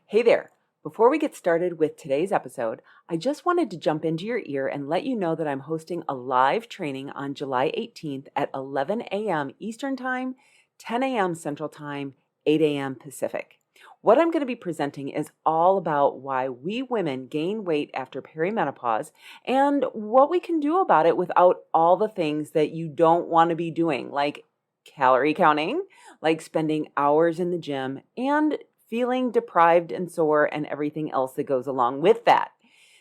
Hey there. Before we get started with today's episode, I just wanted to jump into your ear and let you know that I'm hosting a live training on July 18th at 11 a.m. Eastern Time, 10 a.m. Central Time, 8 a.m. Pacific. What I'm going to be presenting is all about why we women gain weight after perimenopause and what we can do about it without all the things that you don't want to be doing, like calorie counting, like spending hours in the gym, and feeling deprived and sore and everything else that goes along with that.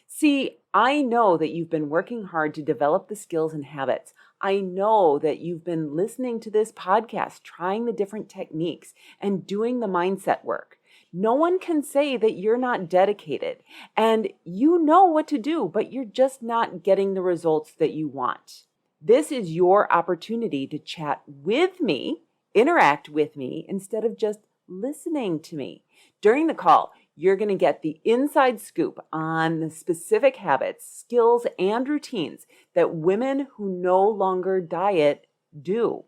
See, I know that you've been working hard to develop the skills and habits. I know that you've been listening to this podcast, trying the different techniques and doing the mindset work. No one can say that you're not dedicated and you know what to do, but you're just not getting the results that you want. This is your opportunity to chat with me, interact with me, instead of just listening to me. During the call, you're going to get the inside scoop on the specific habits, skills, and routines that women who no longer diet do.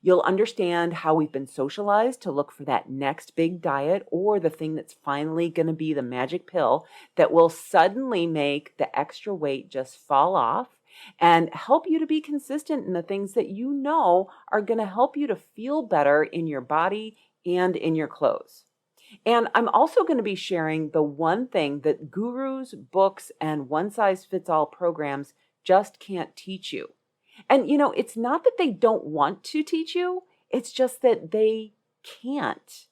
You'll understand how we've been socialized to look for that next big diet or the thing that's finally going to be the magic pill that will suddenly make the extra weight just fall off and help you to be consistent in the things that you know are going to help you to feel better in your body and in your clothes. And I'm also going to be sharing the one thing that gurus, books, and one-size-fits-all programs just can't teach you. And it's not that they don't want to teach you, it's just that they can't.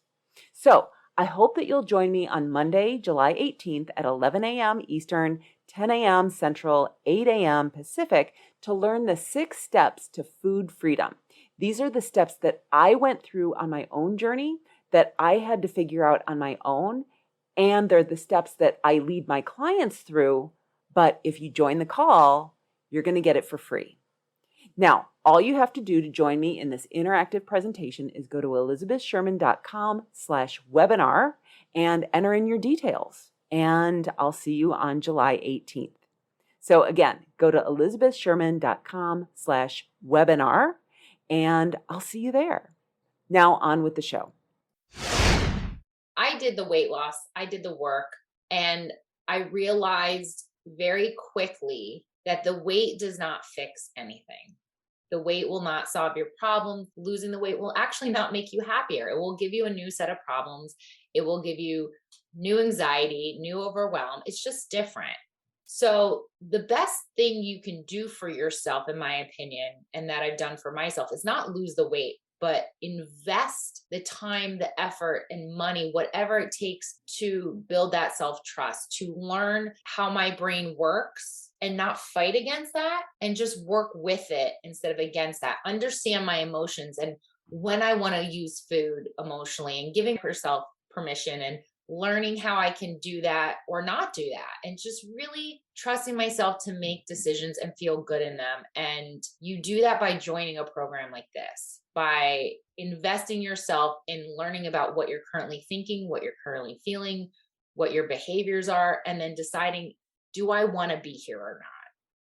So I hope that you'll join me on Monday, July 18th at 11 a.m. Eastern, 10 a.m. Central, 8 a.m. Pacific to learn the 6 steps to food freedom. These are the steps that I went through on my own journey, that I had to figure out on my own, and they're the steps that I lead my clients through. But if you join the call, you're going to get it for free. Now, all you have to do to join me in this interactive presentation is go to elizabethsherman.com/webinar and enter in your details. And I'll see you on July 18th. So again, go to elizabethsherman.com/webinar and I'll see you there. Now on with the show. I did the weight loss, I did the work, and I realized very quickly that the weight does not fix anything. The weight will not solve your problem. Losing the weight will actually not make you happier. It will give you a new set of problems. It will give you new anxiety, new overwhelm. It's just different. So the best thing you can do for yourself, in my opinion, and that I've done for myself, is not lose the weight, but invest the time, the effort, and money, whatever it takes to build that self-trust, to learn how my brain works and not fight against that and just work with it instead of against that. Understand my emotions and when I want to use food emotionally, and giving yourself permission and learning how I can do that or not do that, and just really trusting myself to make decisions and feel good in them. And you do that by joining a program like this, by investing yourself in learning about what you're currently thinking, what you're currently feeling, what your behaviors are, and then deciding, do I want to be here or not?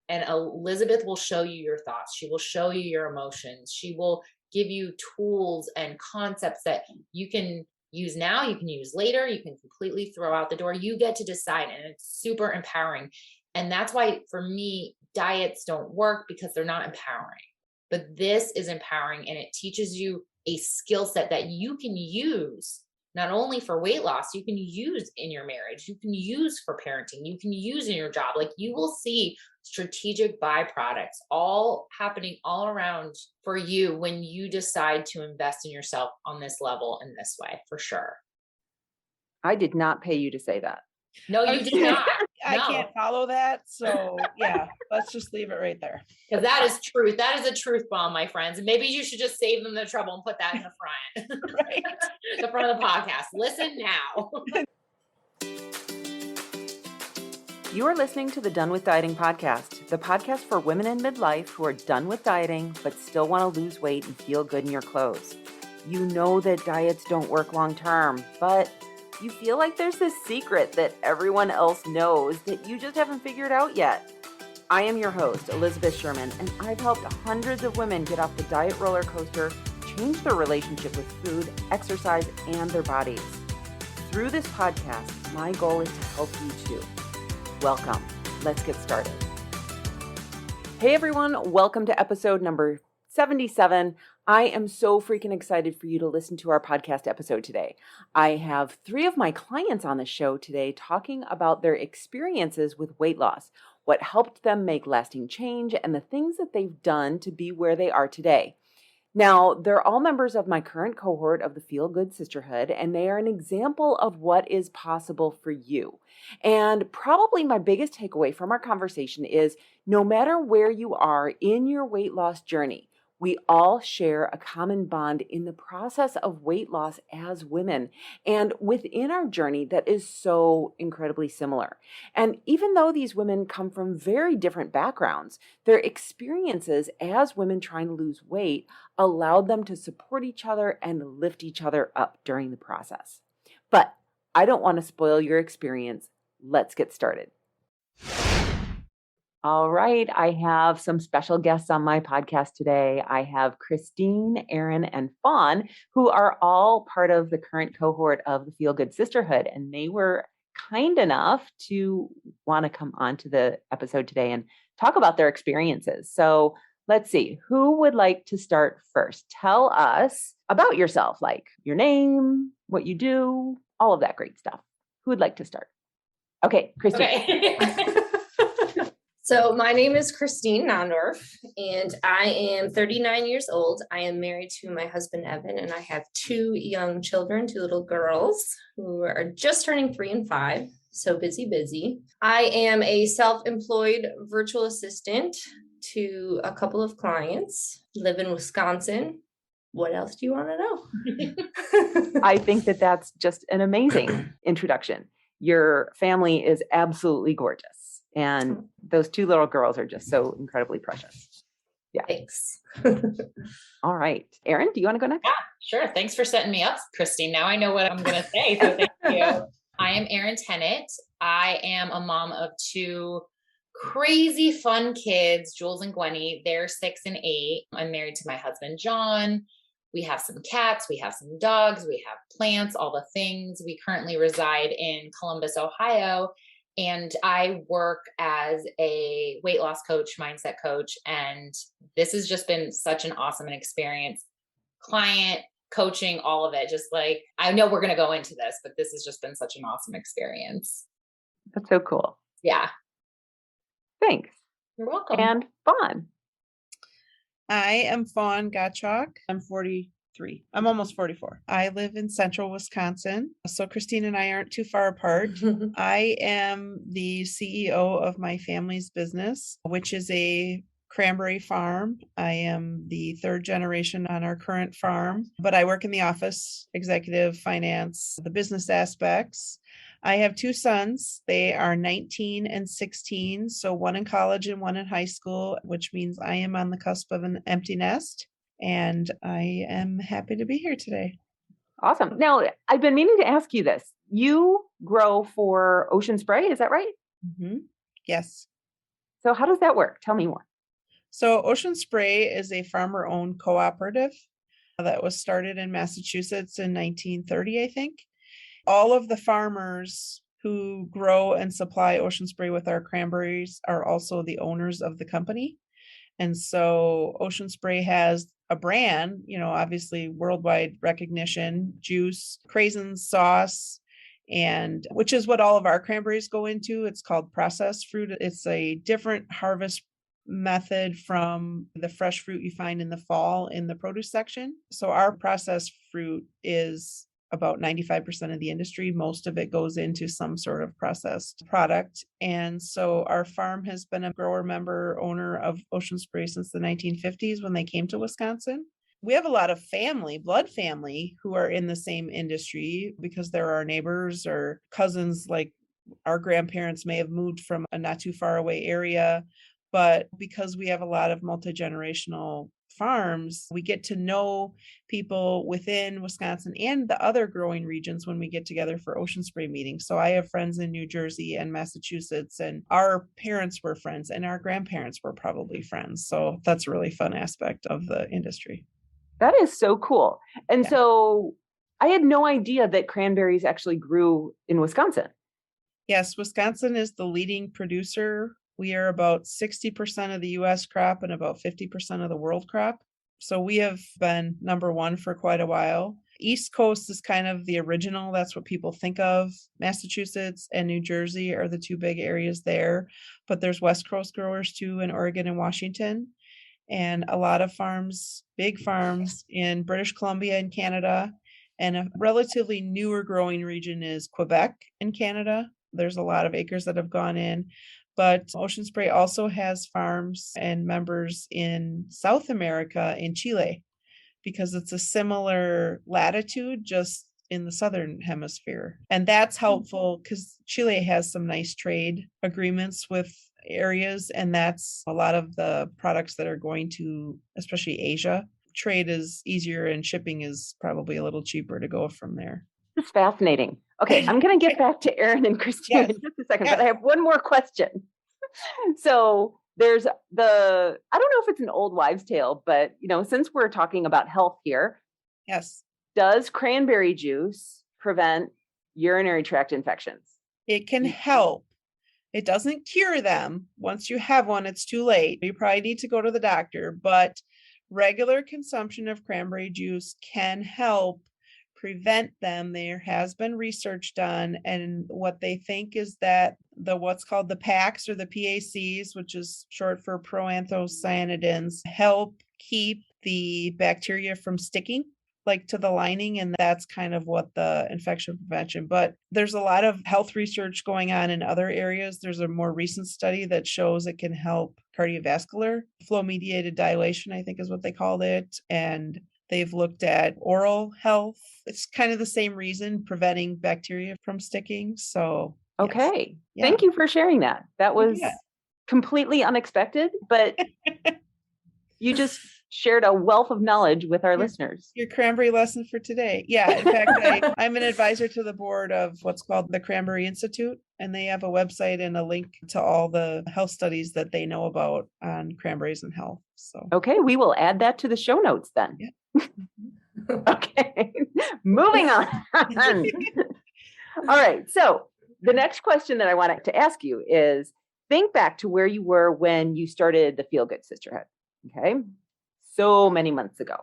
And Elizabeth will show you your thoughts. She will show you your emotions. She will give you tools and concepts that you can use now, you can use later, you can completely throw out the door. You get to decide, and it's super empowering. And that's why, for me, diets don't work, because they're not empowering. But this is empowering, and it teaches you a skill set that you can use not only for weight loss, you can use in your marriage, you can use for parenting, you can use in your job. Like, you will see strategic byproducts all happening all around for you when you decide to invest in yourself on this level in this way, for sure. I did not pay you to say that. No, you did not. I can't follow that. So yeah, let's just leave it right there. Because that is truth. That is a truth bomb, my friends. And maybe you should just save them the trouble and put that in the front. Right. The front of the podcast. Listen now. You are listening to the Done With Dieting podcast, the podcast for women in midlife who are done with dieting but still want to lose weight and feel good in your clothes. You know that diets don't work long term, but you feel like there's this secret that everyone else knows that you just haven't figured out yet. I am your host, Elizabeth Sherman, and I've helped hundreds of women get off the diet roller coaster, change their relationship with food, exercise, and their bodies. Through this podcast, my goal is to help you too. Welcome. Let's get started. Hey everyone, welcome to episode number 77. I am so freaking excited for you to listen to our podcast episode today. I have 3 of my clients on the show today talking about their experiences with weight loss, what helped them make lasting change, and the things that they've done to be where they are today. Now, they're all members of my current cohort of the Feel Good Sisterhood, and they are an example of what is possible for you. And probably my biggest takeaway from our conversation is no matter where you are in your weight loss journey, we all share a common bond in the process of weight loss as women and within our journey that is so incredibly similar. And even though these women come from very different backgrounds, their experiences as women trying to lose weight allowed them to support each other and lift each other up during the process. But I don't want to spoil your experience. Let's get started. All right, I have some special guests on my podcast today. I have Christine, Erin, and Fawn, who are all part of the current cohort of the Feel Good Sisterhood, and they were kind enough to want to come on to the episode today and talk about their experiences. So let's see, who would like to start first? Tell us about yourself, like your name, what you do, all of that great stuff. Who would like to start? Okay, Christine. Okay. So my name is Christine Nondorf, and I am 39 years old. I am married to my husband, Evan, and I have 2 young children, 2 little girls who are just turning 3 and 5. So busy. I am a self-employed virtual assistant to a couple of clients, live in Wisconsin. What else do you want to know? I think that that's just an amazing introduction. Your family is absolutely gorgeous. And those 2 little girls are just so incredibly precious. Yeah. Thanks. All right. Erin, do you want to go next? Yeah, sure. Thanks for setting me up, Christine. Now I know what I'm going to say. So thank you. I am Erin Tennant. I am a mom of 2 crazy fun kids, Jules and Gwenny. They're 6 and 8. I'm married to my husband, John. We have some cats, we have some dogs, we have plants, all the things. We currently reside in Columbus, Ohio. And I work as a weight loss coach, mindset coach. And this has just been such an awesome experience. Client coaching, all of it. Just like, I know we're going to go into this, but this has just been such an awesome experience. That's so cool. Yeah. Thanks. You're welcome. And Fawn. I am Fawn Gottschalk. I'm 43. I'm almost 44. I live in central Wisconsin. So Christine and I aren't too far apart. I am the CEO of my family's business, which is a cranberry farm. I am the 3rd generation on our current farm, but I work in the office, executive, finance, the business aspects. I have 2 sons. They are 19 and 16. So one in college and one in high school, which means I am on the cusp of an empty nest. And I am happy to be here today. Awesome. Now, I've been meaning to ask you this. You grow for Ocean Spray, is that right? Mm-hmm. Yes. So how does that work? Tell me more. So Ocean Spray is a farmer-owned cooperative that was started in Massachusetts in 1930, I think. All of the farmers who grow and supply Ocean Spray with our cranberries are also the owners of the company. And so Ocean Spray has a brand, obviously worldwide recognition, juice, craisin sauce, and which is what all of our cranberries go into. It's called processed fruit. It's a different harvest method from the fresh fruit you find in the fall in the produce section. So our processed fruit is about 95% of the industry. Most of it goes into some sort of processed product. And so our farm has been a grower member owner of Ocean Spray since the 1950s when they came to Wisconsin. We have a lot of blood family who are in the same industry because they're our neighbors or cousins, like our grandparents may have moved from a not too far away area. But because we have a lot of multi-generational farms, we get to know people within Wisconsin and the other growing regions when we get together for Ocean Spray meetings. So I have friends in New Jersey and Massachusetts, and our parents were friends and our grandparents were probably friends. So that's a really fun aspect of the industry. That is so cool. And so I had no idea that cranberries actually grew in Wisconsin. Yes, Wisconsin is the leading producer. We are about 60% of the US crop and about 50% of the world crop. So we have been number one for quite a while. East Coast is kind of the original. That's what people think of. Massachusetts and New Jersey are the two big areas there. But there's West Coast growers too in Oregon and Washington. And a lot of farms, big farms in British Columbia and Canada. And a relatively newer growing region is Quebec in Canada. There's a lot of acres that have gone in. But Ocean Spray also has farms and members in South America, in Chile, because it's a similar latitude, just in the southern hemisphere. And that's helpful because Chile has some nice trade agreements with areas, and that's a lot of the products that are going to, especially Asia. Trade is easier and shipping is probably a little cheaper to go from there. It's fascinating. Okay, I'm going to get back to Erin and Christine in just a second, but I have one more question. So there's I don't know if it's an old wives' tale, but since we're talking about health here, yes, does cranberry juice prevent urinary tract infections? It can help. It doesn't cure them. Once you have one, it's too late. You probably need to go to the doctor, but regular consumption of cranberry juice can help prevent them. There has been research done, and what they think is that what's called the PACs or the PACs, which is short for proanthocyanidins, help keep the bacteria from sticking like to the lining, and that's kind of what the infection prevention. But there's a lot of health research going on in other areas. There's a more recent study that shows it can help cardiovascular flow mediated dilation, I think is what they called it, and they've looked at oral health. It's kind of the same reason, preventing bacteria from sticking. So, okay. Yes. Thank you for sharing that. That was completely unexpected, but you just shared a wealth of knowledge with our listeners. Your cranberry lesson for today. Yeah. In fact, I'm an advisor to the board of what's called the Cranberry Institute, and they have a website and a link to all the health studies that they know about on cranberries and health. So, okay, we will add that to the show notes then. Yeah. Okay, moving on. All right. So the next question that I wanted to ask you is, think back to where you were when you started the Feel Good Sisterhood. Okay. So many months ago.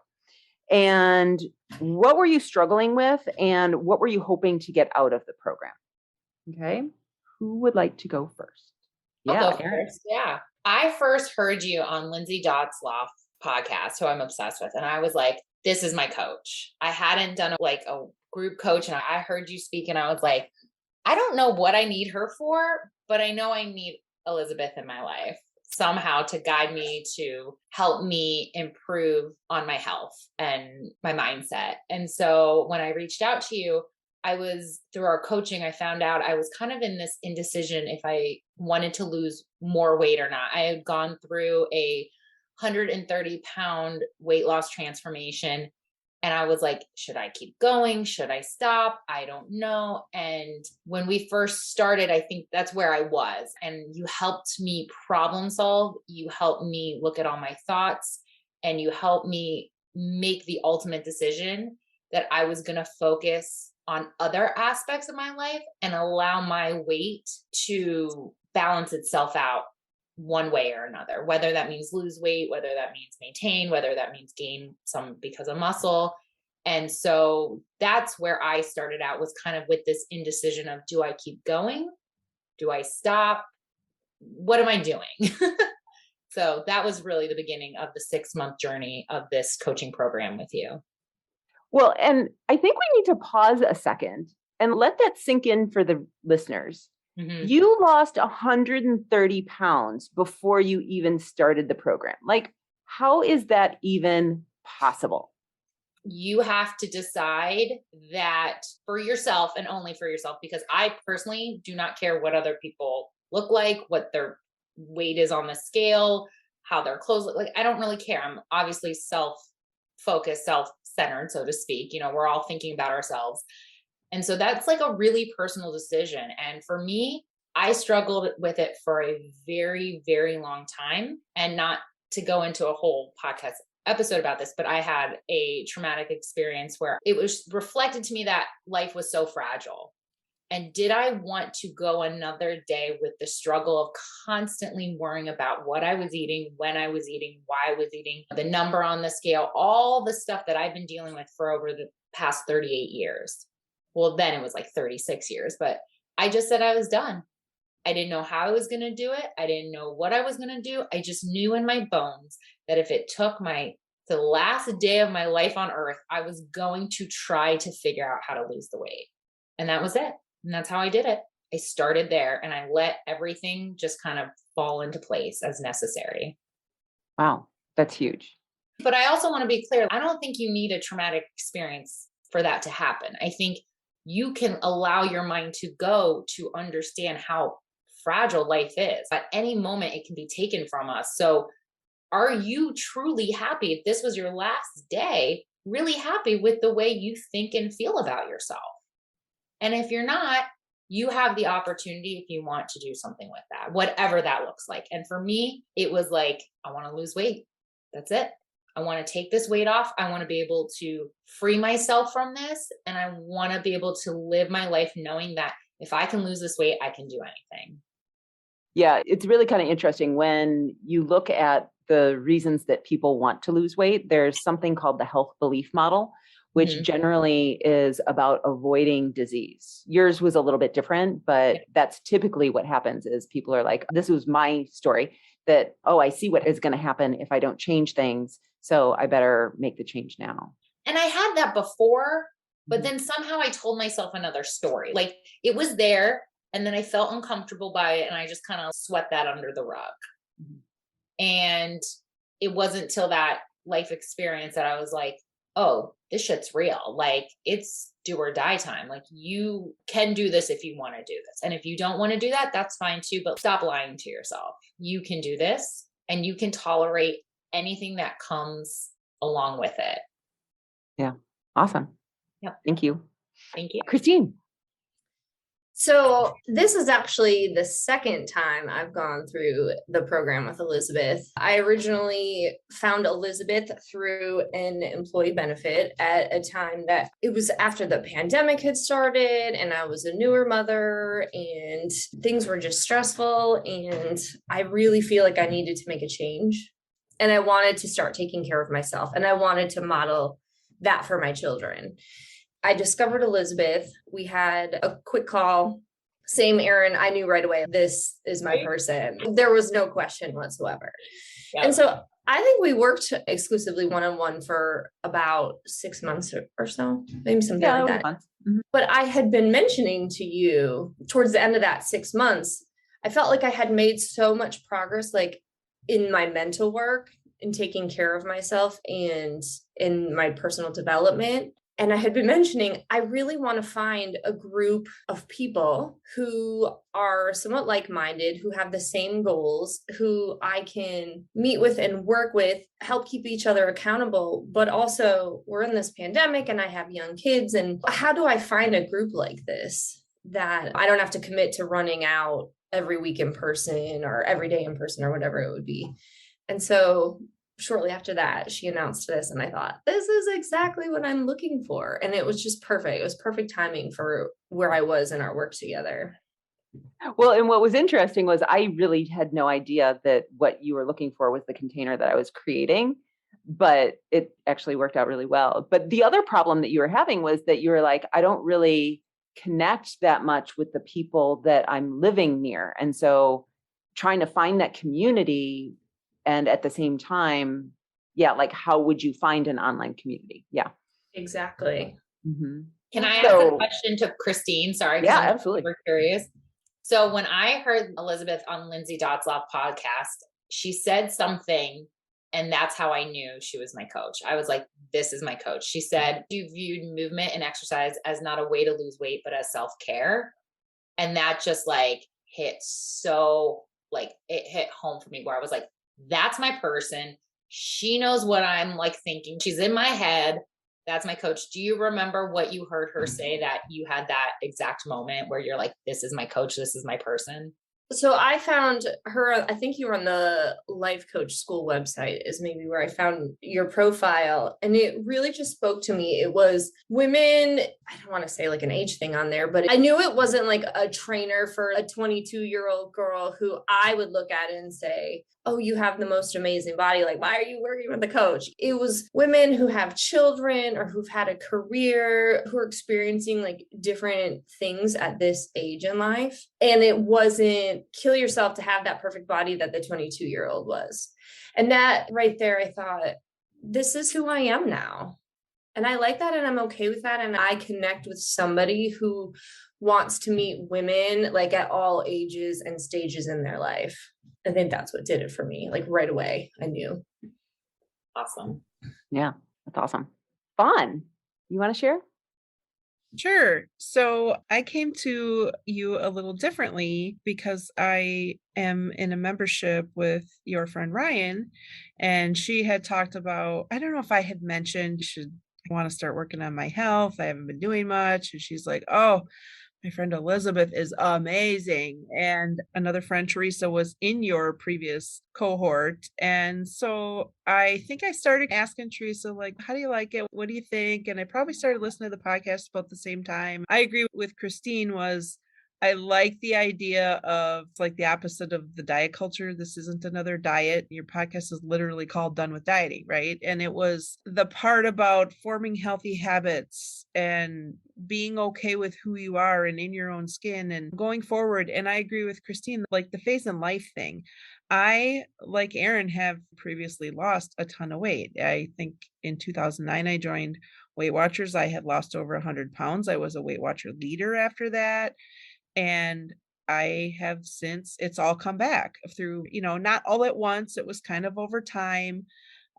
And what were you struggling with, and what were you hoping to get out of the program? Okay. Who would like to go first? I'll go first. Yeah. I first heard you on Lindsay Dotzloff podcast, who I'm obsessed with. And I was like, this is my coach. I hadn't done a group coach, and I heard you speak, and I was like, I don't know what I need her for, but I know I need Elizabeth in my life somehow to guide me, to help me improve on my health and my mindset. And so when I reached out to you, through our coaching, I found out I was kind of in this indecision if I wanted to lose more weight or not. I had gone through a 130-pound weight loss transformation. And I was like, should I keep going? Should I stop? I don't know. And when we first started, I think that's where I was. And you helped me problem solve. You helped me look at all my thoughts, and you helped me make the ultimate decision that I was going to focus on other aspects of my life and allow my weight to balance itself out one way or another, whether that means lose weight, whether that means maintain, whether that means gain some because of muscle. And so that's where I started out, was kind of with this indecision of, do I keep going? Do I stop? What am I doing? So that was really the beginning of the 6-month journey of this coaching program with you. Well, and I think we need to pause a second and let that sink in for the listeners. Mm-hmm. You lost 130 pounds before you even started the program. Like, how is that even possible? You have to decide that for yourself, and only for yourself, because I personally do not care what other people look like, what their weight is on the scale, how their clothes look like. I don't really care. I'm obviously self-focused, self-centered, so to speak. We're all thinking about ourselves. And so that's like a really personal decision. And for me, I struggled with it for a very, very long time. And not to go into a whole podcast episode about this, but I had a traumatic experience where it was reflected to me that life was so fragile. And did I want to go another day with the struggle of constantly worrying about what I was eating, when I was eating, why I was eating, the number on the scale, all the stuff that I've been dealing with for over the past 38 years. Well, then it was like 36 years, but I just said I was done. I didn't know how I was going to do it. I didn't know what I was going to do. I just knew in my bones that if it took the last day of my life on earth, I was going to try to figure out how to lose the weight. And that was it. And that's how I did it. I started there and I let everything just kind of fall into place as necessary. Wow, that's huge. But I also want to be clear. I don't think you need a traumatic experience for that to happen. I think you can allow your mind to go to understand how fragile life is. At any moment, it can be taken from us. So are you truly happy if this was your last day, really happy with the way you think and feel about yourself? And if you're not, you have the opportunity if you want to do something with that, whatever that looks like. And for me, it was like, I want to lose weight. That's it. I want to take this weight off. I want to be able to free myself from this. And I want to be able to live my life knowing that if I can lose this weight, I can do anything. Yeah, it's really kind of interesting when you look at the reasons that people want to lose weight. There's something called the health belief model, which generally is about avoiding disease. Yours was a little bit different, but that's typically what happens is people are like, this was my story that, oh, I see what is going to happen if I don't change things. So I better make the change now. And I had that before, but then somehow I told myself another story. Like it was there and then I felt uncomfortable by it and I just kind of swept that under the rug. And it wasn't till that life experience that I was like, oh, this shit's real. Like it's do or die time. Like you can do this if you want to do this. And if you don't want to do that, that's fine too, but stop lying to yourself. You can do this and you can tolerate anything that comes along with it. Yeah. Awesome. Yep. Thank you. Thank you. Christine. So this is actually the second time I've gone through the program with Elizabeth. I originally found Elizabeth through an employee benefit at a time that it was after the pandemic had started and I was a newer mother and things were just stressful. And I really feel like I needed to make a change and I wanted to start taking care of myself and I wanted to model that for my children. I discovered Elizabeth. We had a quick call. Same Erin, I knew right away, this is my person. There was no question whatsoever. Yeah. And so I think we worked exclusively one-on-one for about 6 months or so, maybe something like that. But I had been mentioning to you towards the end of that 6 months, I felt like I had made so much progress, like in my mental work, in taking care of myself and in my personal development. And I had been mentioning, I really want to find a group of people who are somewhat like-minded, who have the same goals, who I can meet with and work with, help keep each other accountable. But also we're in this pandemic and I have young kids. And how do I find a group like this that I don't have to commit to running out every week in person or every day in person or whatever it would be? And so shortly after that, she announced this and I thought, this is exactly what I'm looking for. And it was just perfect. It was perfect timing for where I was in our work together. Well, and what was interesting was I really had no idea that what you were looking for was the container that I was creating, but it actually worked out really well. But the other problem that you were having was that you were like, I don't really connect that much with the people that I'm living near. And so trying to find that community. And at the same time, yeah, like how would you find an online community? Yeah, exactly. Mm-hmm. Can I ask a question to Christine? Sorry. Yeah, absolutely. We're curious. So when I heard Elizabeth on Lindsay Dotzlaff podcast, she said something and that's how I knew she was my coach. I was like, this is my coach. She said, you viewed movement and exercise as not a way to lose weight, but as self-care. And that just like hit so like it hit home for me where I was like, that's my person. She knows what I'm like thinking. She's in my head. That's my coach. Do you remember what you heard her say that you had that exact moment where you're like, this is my coach. This is my person? So I found her, I think you were on the Life Coach School website is maybe where I found your profile. And it really just spoke to me. It was women, I don't want to say like an age thing on there, but I knew it wasn't like a trainer for a 22-year-old girl who I would look at and say, oh, you have the most amazing body. Like, why are you working with the coach? It was women who have children or who've had a career, who are experiencing like different things at this age in life. And it wasn't kill yourself to have that perfect body that the 22-year-old was. And that right there, I thought, this is who I am now. And I like that. And I'm okay with that. And I connect with somebody who wants to meet women like at all ages and stages in their life. I think that's what did it for me. Like right away, I knew. Awesome. Yeah, that's awesome. Fun. You want to share? Sure. So I came to you a little differently because I am in a membership with your friend Ryan, and she had talked about, I don't know if I had mentioned, I want to start working on my health. I haven't been doing much. And she's like, oh, my friend Elizabeth is amazing. And another friend, Teresa, was in your previous cohort. And so I think I started asking Teresa, like, how do you like it? What do you think? And I probably started listening to the podcast about the same time. I agree with Christine was I like the idea of like the opposite of the diet culture. This isn't another diet. Your podcast is literally called Done with Dieting, right? And it was the part about forming healthy habits and being okay with who you are and in your own skin and going forward. And I agree with Christine, like the phase in life thing. I, like Erin, have previously lost a ton of weight. I think in 2009, I joined Weight Watchers. I had lost over 100 pounds. I was a Weight Watcher leader after that. And I have since, it's all come back through, not all at once. It was kind of over time.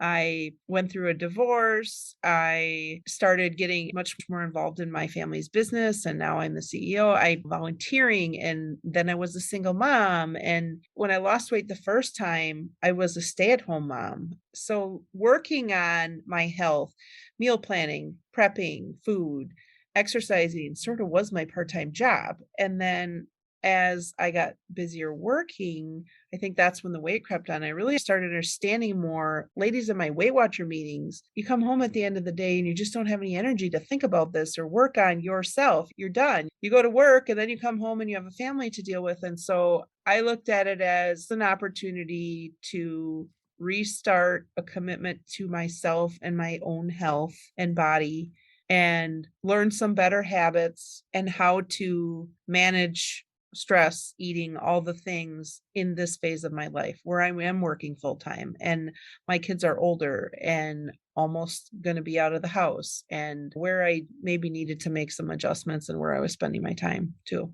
I went through a divorce. I started getting much more involved in my family's business. And now I'm the CEO. I'm volunteering. And then I was a single mom. And when I lost weight the first time, I was a stay-at-home mom. So working on my health, meal planning, prepping, food, exercising sort of was my part-time job. And then as I got busier working, I think that's when the weight crept on. I really started understanding more. Ladies in my Weight Watcher meetings, you come home at the end of the day and you just don't have any energy to think about this or work on yourself. You're done. You go to work and then you come home and you have a family to deal with. And so I looked at it as an opportunity to restart a commitment to myself and my own health and body and learn some better habits and how to manage stress, eating, all the things in this phase of my life where I am working full time and my kids are older and almost going to be out of the house, and where I maybe needed to make some adjustments and where I was spending my time too.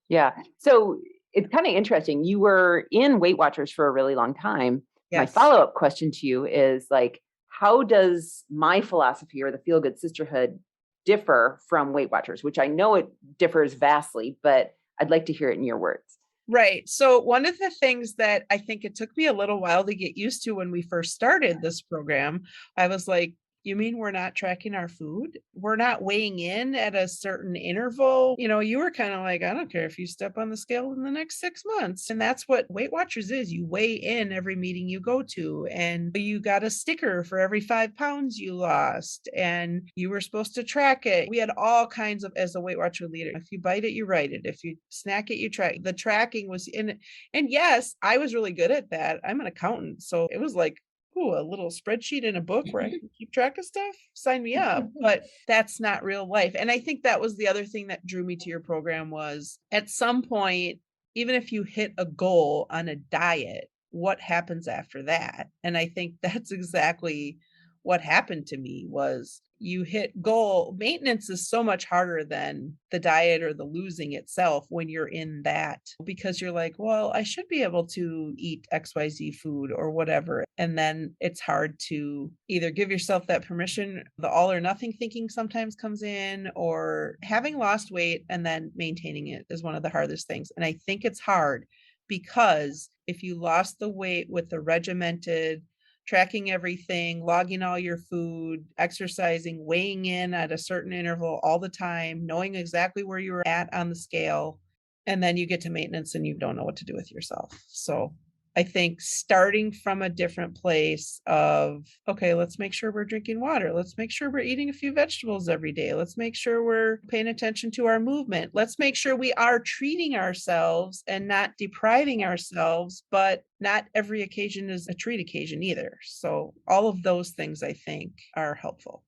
Yeah. So it's kind of interesting. You were in Weight Watchers for a really long time. Yes. My follow-up question to you is like, how does my philosophy or the Feel Good Sisterhood differ from Weight Watchers, which I know it differs vastly, but I'd like to hear it in your words. Right. So one of the things that I think it took me a little while to get used to when we first started this program, I was like, you mean we're not tracking our food? We're not weighing in at a certain interval? You were kind of like, I don't care if you step on the scale in the next 6 months. And that's what Weight Watchers is. You weigh in every meeting you go to, and you got a sticker for every 5 pounds you lost, and you were supposed to track it. We had all kinds of, as a Weight Watcher leader, if you bite it, you write it. If you snack it, you track. The tracking was in it. And yes, I was really good at that. I'm an accountant. So it was like, ooh, a little spreadsheet in a book where I can keep track of stuff, sign me up. But that's not real life. And I think that was the other thing that drew me to your program was at some point, even if you hit a goal on a diet, what happens after that? And I think that's exactly what happened to me was you hit goal. Maintenance is so much harder than the diet or the losing itself when you're in that, because you're like, well, I should be able to eat XYZ food or whatever. And then it's hard to either give yourself that permission. The all or nothing thinking sometimes comes in, or having lost weight and then maintaining it is one of the hardest things. And I think it's hard because if you lost the weight with the regimented tracking everything, logging all your food, exercising, weighing in at a certain interval all the time, knowing exactly where you were at on the scale, And then you get to maintenance and you don't know what to do with yourself. So I think starting from a different place of, okay, let's make sure we're drinking water. Let's make sure we're eating a few vegetables every day. Let's make sure we're paying attention to our movement. Let's make sure we are treating ourselves and not depriving ourselves, but not every occasion is a treat occasion either. So all of those things I think are helpful.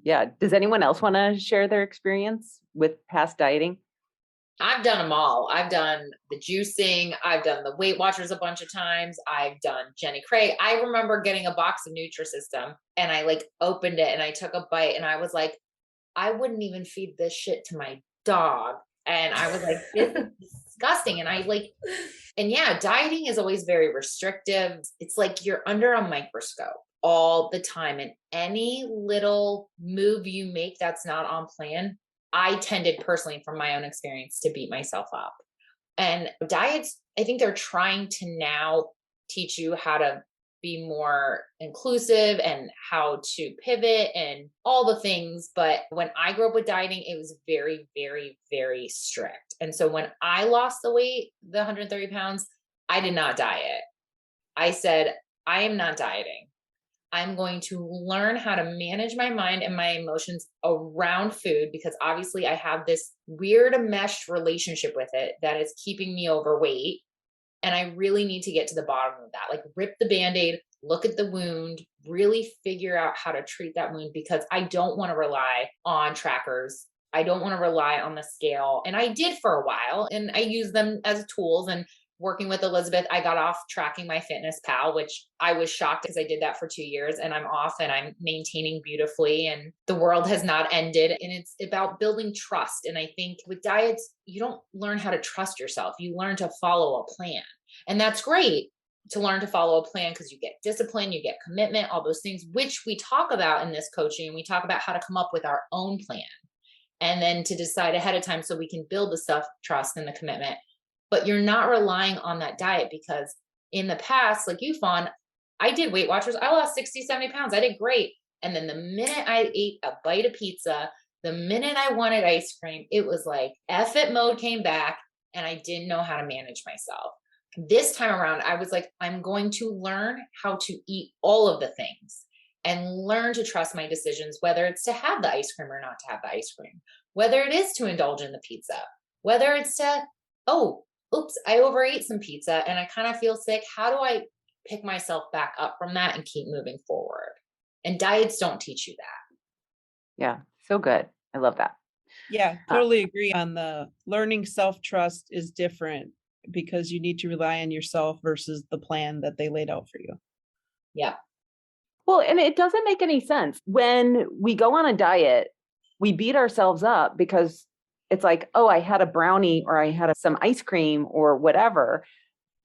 Yeah. Does anyone else want to share their experience with past dieting? I've done them all. I've done the juicing. I've done the Weight Watchers a bunch of times. I've done Jenny Craig. I remember getting a box of Nutrisystem and I like opened it and I took a bite and I was like, I wouldn't even feed this shit to my dog. And I was like, this is disgusting. And I like, and yeah, dieting is always very restrictive. It's like you're under a microscope all the time. And any little move you make that's not on plan, I tended personally from my own experience to beat myself up. And diets, I think they're trying to now teach you how to be more inclusive and how to pivot and all the things. But when I grew up with dieting, it was very, very, very strict. And so when I lost the weight, the 130 pounds, I did not diet. I said, I am not dieting. I'm going to learn how to manage my mind and my emotions around food because obviously I have this weird meshed relationship with it that is keeping me overweight. And I really need to get to the bottom of that. Like rip the Band-Aid, look at the wound, really figure out how to treat that wound because I don't want to rely on trackers. I don't want to rely on the scale. And I did for a while and I use them as tools. And working with Elizabeth, I got off tracking MyFitnessPal, which I was shocked because I did that for 2 years and I'm off and I'm maintaining beautifully and the world has not ended. And it's about building trust. And I think with diets, you don't learn how to trust yourself. You learn to follow a plan. And that's great to learn to follow a plan because you get discipline, you get commitment, all those things, which we talk about in this coaching. And we talk about how to come up with our own plan and then to decide ahead of time so we can build the self-trust and the commitment. But you're not relying on that diet because in the past, like you, Fawn, I did Weight Watchers. I lost 60, 70 pounds. I did great. And then the minute I ate a bite of pizza, the minute I wanted ice cream, it was like F it mode came back and I didn't know how to manage myself. This time around, I was like, I'm going to learn how to eat all of the things and learn to trust my decisions, whether it's to have the ice cream or not to have the ice cream, whether it is to indulge in the pizza, whether it's to, oops, I overate some pizza and I kind of feel sick. How do I pick myself back up from that and keep moving forward? And diets don't teach you that. Yeah, so good. I love that. Yeah, totally agree on the learning self-trust is different because you need to rely on yourself versus the plan that they laid out for you. Yeah. Well, and it doesn't make any sense. When we go on a diet, we beat ourselves up because it's like, oh, I had a brownie or I had some ice cream or whatever.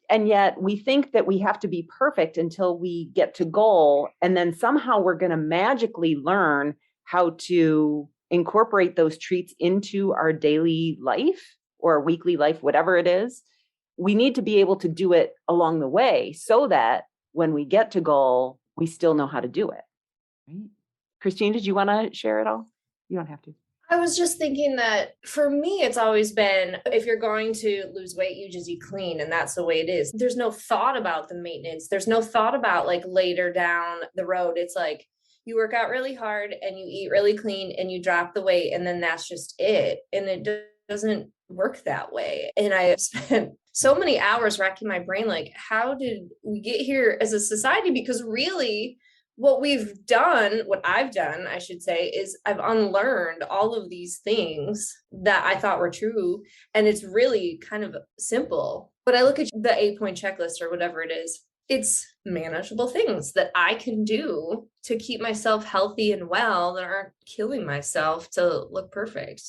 And yet we think that we have to be perfect until we get to goal. And then somehow we're going to magically learn how to incorporate those treats into our daily life or weekly life, whatever it is. We need to be able to do it along the way so that when we get to goal, we still know how to do it. Right? Christine, did you want to share it all? You don't have to. I was just thinking that for me, it's always been, if you're going to lose weight, you just eat clean. And that's the way it is. There's no thought about the maintenance. There's no thought about like later down the road. It's like you work out really hard and you eat really clean and you drop the weight. And then that's just it. And it doesn't work that way. And I spent so many hours racking my brain, like, how did we get here as a society? Because really, what I've done, I should say, is I've unlearned all of these things that I thought were true. And it's really kind of simple. But I look at the 8-point checklist or whatever it is, it's manageable things that I can do to keep myself healthy and well that aren't killing myself to look perfect.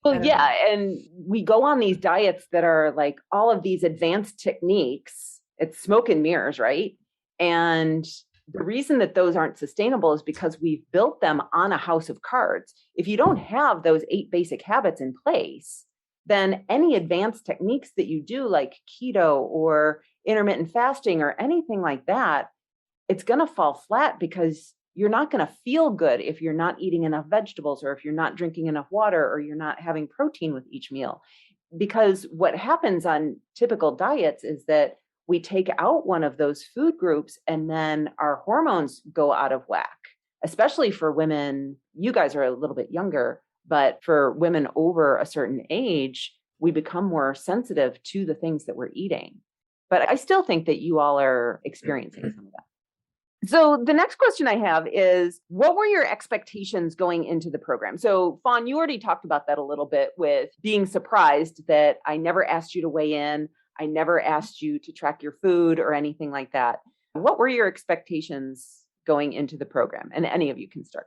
Well, yeah. And we go on these diets that are like all of these advanced techniques. It's smoke and mirrors, right? And the reason that those aren't sustainable is because we've built them on a house of cards. If you don't have those 8 basic habits in place, then any advanced techniques that you do, like keto or intermittent fasting or anything like that, it's going to fall flat because you're not going to feel good if you're not eating enough vegetables or if you're not drinking enough water or you're not having protein with each meal. because what happens on typical diets is that we take out one of those food groups and then our hormones go out of whack, especially for women. You guys are a little bit younger, but for women over a certain age, we become more sensitive to the things that we're eating. But I still think that you all are experiencing some of that. So the next question I have is, what were your expectations going into the program? So Fawn, you already talked about that a little bit with being surprised that I never asked you to weigh in. I never asked you to track your food or anything like that. What were your expectations going into the program? And any of you can start.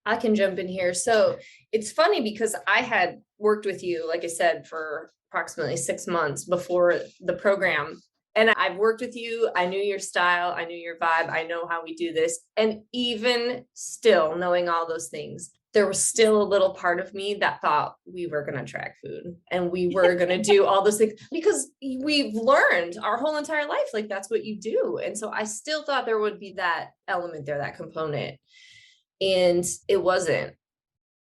I can jump in here. So it's funny because I had worked with you, like I said, for approximately 6 months before the program. And I've worked with you. I knew your style. I knew your vibe. I know how we do this. And even still knowing all those things, there was still a little part of me that thought we were going to track food and we were going to do all those things because we've learned our whole entire life, like that's what you do. And so I still thought there would be that element there, that component. And it wasn't,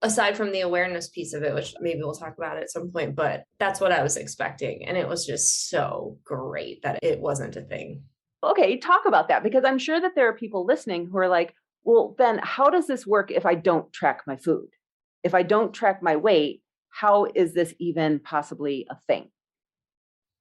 aside from the awareness piece of it, which maybe we'll talk about at some point, but that's what I was expecting. And it was just so great that it wasn't a thing. Okay, talk about that, because I'm sure that there are people listening who are like, well, then how does this work if I don't track my food? If I don't track my weight, how is this even possibly a thing?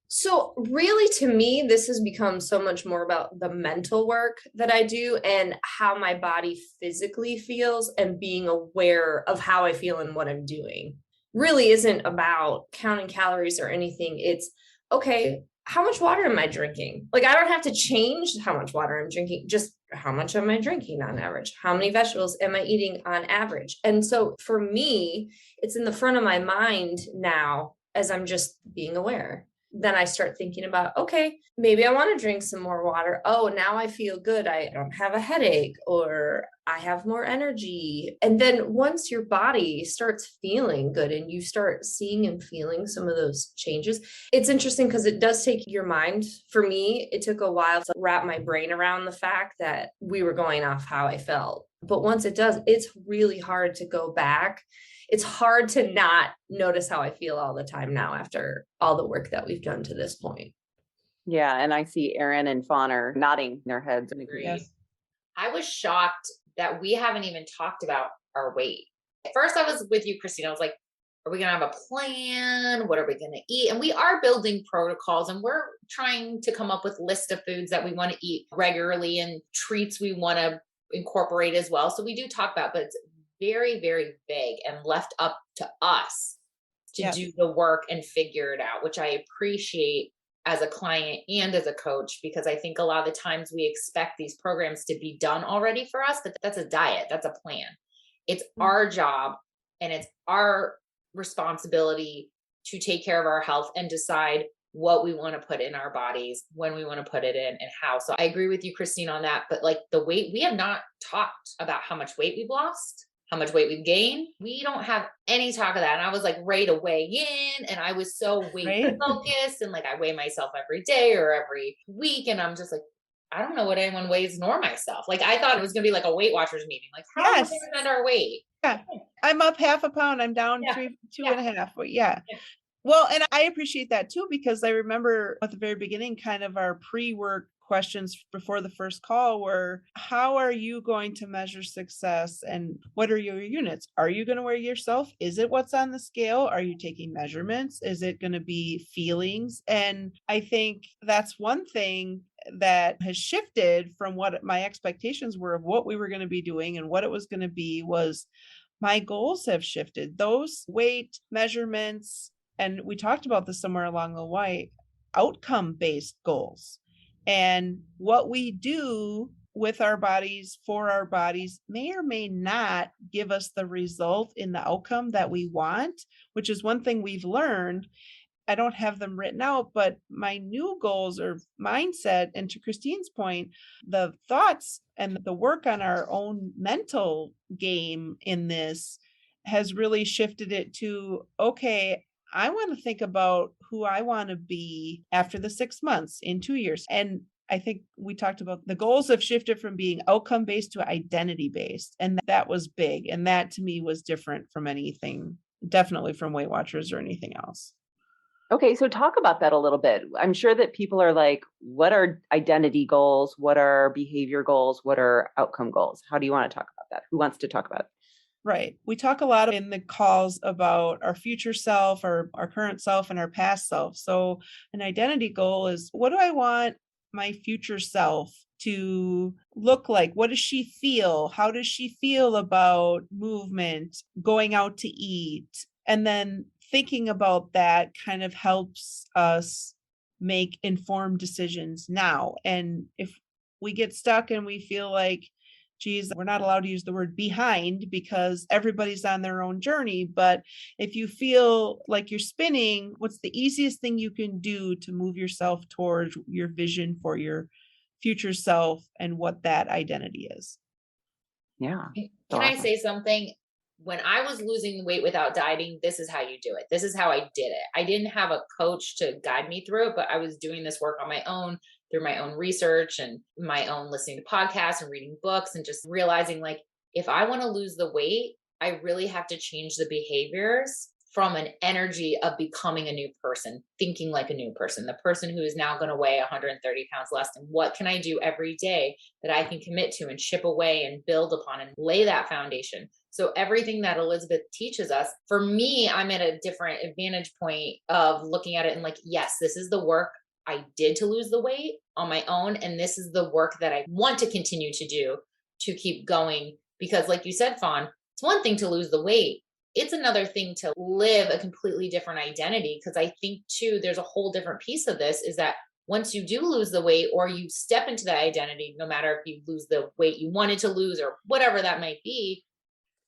So really, to me, this has become so much more about the mental work that I do and how my body physically feels and being aware of how I feel and what I'm doing. Really isn't about counting calories or anything. It's, okay, how much water am I drinking? Like, I don't have to change how much water I'm drinking, just how much am I drinking on average? How many vegetables am I eating on average? And so for me, it's in the front of my mind now as I'm just being aware. Then I start thinking about, okay, maybe I want to drink some more water. Oh, now I feel good. I don't have a headache or I have more energy. And then once your body starts feeling good and you start seeing and feeling some of those changes, it's interesting because it does take your mind. For me, it took a while to wrap my brain around the fact that we were going off how I felt. But once it does, it's really hard to go back. It's hard to not notice how I feel all the time now after all the work that we've done to this point. Yeah. And I see Erin and Fawn are nodding their heads. Yes. I was shocked that we haven't even talked about our weight. At first I was with you, Christine. I was like, are we going to have a plan? What are we going to eat? And we are building protocols and we're trying to come up with lists of foods that we want to eat regularly and treats we want to incorporate as well. So we do talk about, but it's very, very vague and left up to us to do the work and figure it out, which I appreciate as a client and as a coach, because I think a lot of the times we expect these programs to be done already for us, but that's a diet, that's a plan. It's our job and it's our responsibility to take care of our health and decide what we want to put in our bodies, when we want to put it in and how. So I agree with you, Christine, on that. But like the weight, we have not talked about how much weight we've lost, how much weight we've gained. We don't have any talk of that. And I was like ready to weigh in and I was so weight focused and like I weigh myself every day or every week. And I'm just like, I don't know what anyone weighs nor myself. Like I thought it was going to be like a Weight Watchers meeting. Like how are we going to our weight? Yeah. I'm up half a pound. I'm down two and a half. Yeah. Well, and I appreciate that too, because I remember at the very beginning, kind of our pre-work questions before the first call were, how are you going to measure success and what are your units? Are you going to weigh yourself? Is it what's on the scale? Are you taking measurements? Is it going to be feelings? And I think that's one thing that has shifted from what my expectations were of what we were going to be doing and what it was going to be was my goals have shifted. Those weight measurements, and we talked about this somewhere along the way, outcome-based goals. And what we do with our bodies, for our bodies, may or may not give us the result in the outcome that we want, which is one thing we've learned. I don't have them written out, but my new goals or mindset, and to Christine's point, the thoughts and the work on our own mental game in this has really shifted it to, okay, I want to think about who I want to be after the 6 months, in 2 years. And I think we talked about the goals have shifted from being outcome-based to identity-based. And that was big. And that to me was different from anything definitely from Weight Watchers or anything else. Okay, so talk about that a little bit. I'm sure that people are like, what are identity goals? What are behavior goals? What are outcome goals? How do you want to talk about that? Who wants to talk about it? Right. We talk a lot in the calls about our future self, our current self, and our past self. So an identity goal is, what do I want my future self to look like? What does she feel? How does she feel about movement, going out to eat? And then thinking about that kind of helps us make informed decisions now. And if we get stuck and we feel like, geez, we're not allowed to use the word behind because everybody's on their own journey. But if you feel like you're spinning, what's the easiest thing you can do to move yourself towards your vision for your future self and what that identity is? Yeah. Can I say something? When I was losing weight without dieting, this is how you do it. This is how I did it. I didn't have a coach to guide me through it, but I was doing this work on my own through my own research and my own listening to podcasts and reading books and just realizing like, if I want to lose the weight, I really have to change the behaviors from an energy of becoming a new person, thinking like a new person, the person who is now going to weigh 130 pounds less. And what can I do every day that I can commit to and chip away and build upon and lay that foundation? So everything that Elizabeth teaches us, for me, I'm at a different advantage point of looking at it and like, yes, this is the work I did to lose the weight on my own. And this is the work that I want to continue to do to keep going. Because like you said, Fawn, it's one thing to lose the weight. It's another thing to live a completely different identity. Because I think too, there's a whole different piece of this is that once you do lose the weight or you step into that identity, no matter if you lose the weight you wanted to lose or whatever that might be,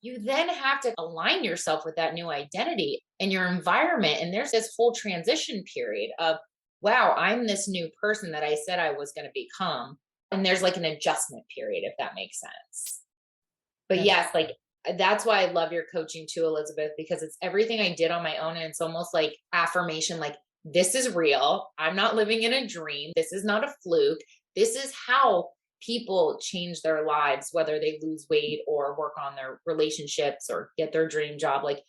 you then have to align yourself with that new identity and your environment. And there's this whole transition period of, wow, I'm this new person that I said I was going to become. And there's like an adjustment period, if that makes sense. But yes, like that's why I love your coaching too, Elizabeth, because it's everything I did on my own. And it's almost like affirmation, like this is real. I'm not living in a dream. This is not a fluke. This is how people change their lives, whether they lose weight or work on their relationships or get their dream job. Like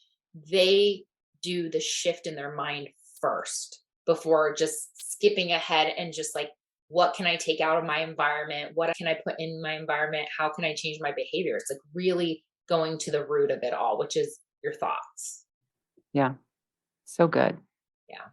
they do the shift in their mind first before just skipping ahead and just like, what can I take out of my environment? What can I put in my environment? How can I change my behavior? It's like really going to the root of it all, which is your thoughts. Yeah. So good. Yeah.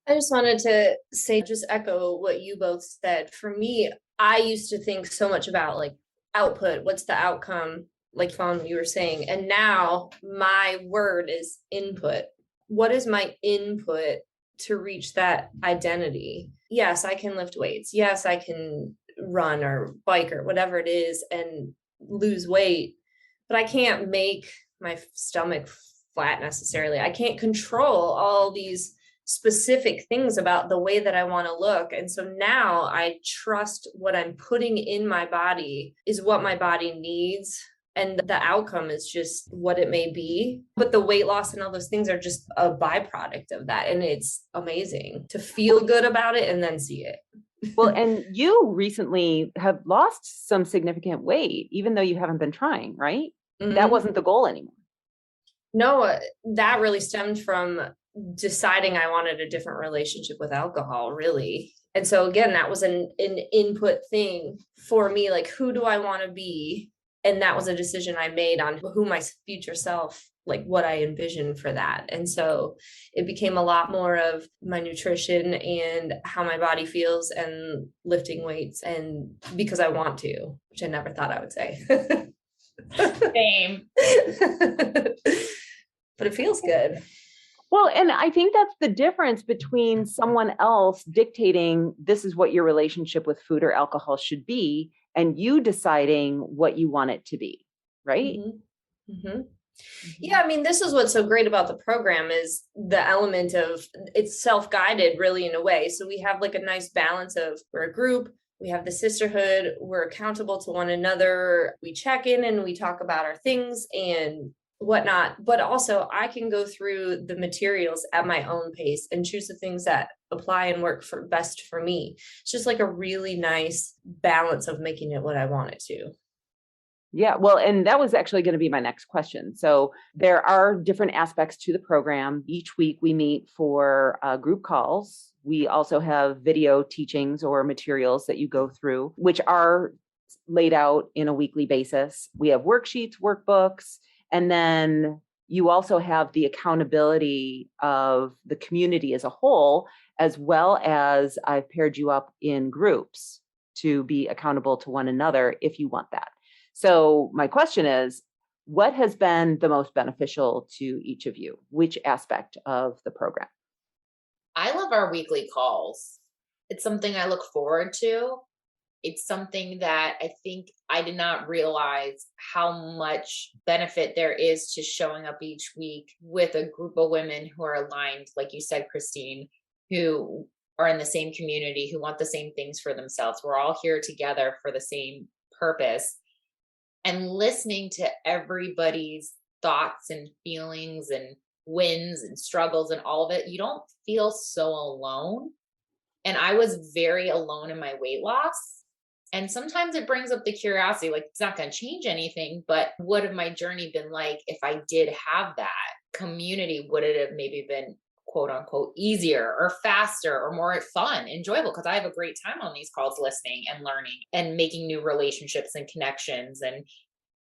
I just wanted to say, just echo what you both said. For me, I used to think so much about like output. What's the outcome? Like Fawn, you were saying, and now my word is input. What is my input to reach that identity? Yes, I can lift weights. Yes, I can run or bike or whatever it is and lose weight, but I can't make my stomach flat necessarily. I can't control all these specific things about the way that I want to look. And so now I trust what I'm putting in my body is what my body needs. And the outcome is just what it may be. But the weight loss and all those things are just a byproduct of that. And it's amazing to feel good about it and then see it. Well, and you recently have lost some significant weight, even though you haven't been trying, right? Mm-hmm. That wasn't the goal anymore. No, that really stemmed from deciding I wanted a different relationship with alcohol, really. And so again, that was an input thing for me, like, who do I want to be? And that was a decision I made on who my future self, like what I envisioned for that. And so it became a lot more of my nutrition and how my body feels and lifting weights, and because I want to, which I never thought I would say. Same. But it feels good. Well, and I think that's the difference between someone else dictating this is what your relationship with food or alcohol should be, and you deciding what you want it to be, right? Mm-hmm. Mm-hmm. Yeah, I mean, this is what's so great about the program is the element of it's self-guided really in a way. So we have like a nice balance of we're a group, we have the sisterhood, we're accountable to one another, we check in and we talk about our things and whatnot, but also I can go through the materials at my own pace and choose the things that apply and work for best for me. It's just like a really nice balance of making it what I want it to. Yeah, well, and that was actually going to be my next question. So there are different aspects to the program. Each week we meet for group calls. We also have video teachings or materials that you go through, which are laid out in a weekly basis. We have worksheets, workbooks, and then you also have the accountability of the community as a whole, as well as I've paired you up in groups to be accountable to one another if you want that. So my question is, what has been the most beneficial to each of you? Which aspect of the program? I love our weekly calls. It's something I look forward to. It's something that I think I did not realize how much benefit there is to showing up each week with a group of women who are aligned, like you said, Christine, who are in the same community, who want the same things for themselves. We're all here together for the same purpose. And listening to everybody's thoughts and feelings and wins and struggles and all of it, you don't feel so alone. And I was very alone in my weight loss. And sometimes it brings up the curiosity, like it's not going to change anything, but what have my journey been like if I did have that community? Would it have maybe been quote unquote easier or faster or more fun, enjoyable? Because I have a great time on these calls, listening and learning and making new relationships and connections. And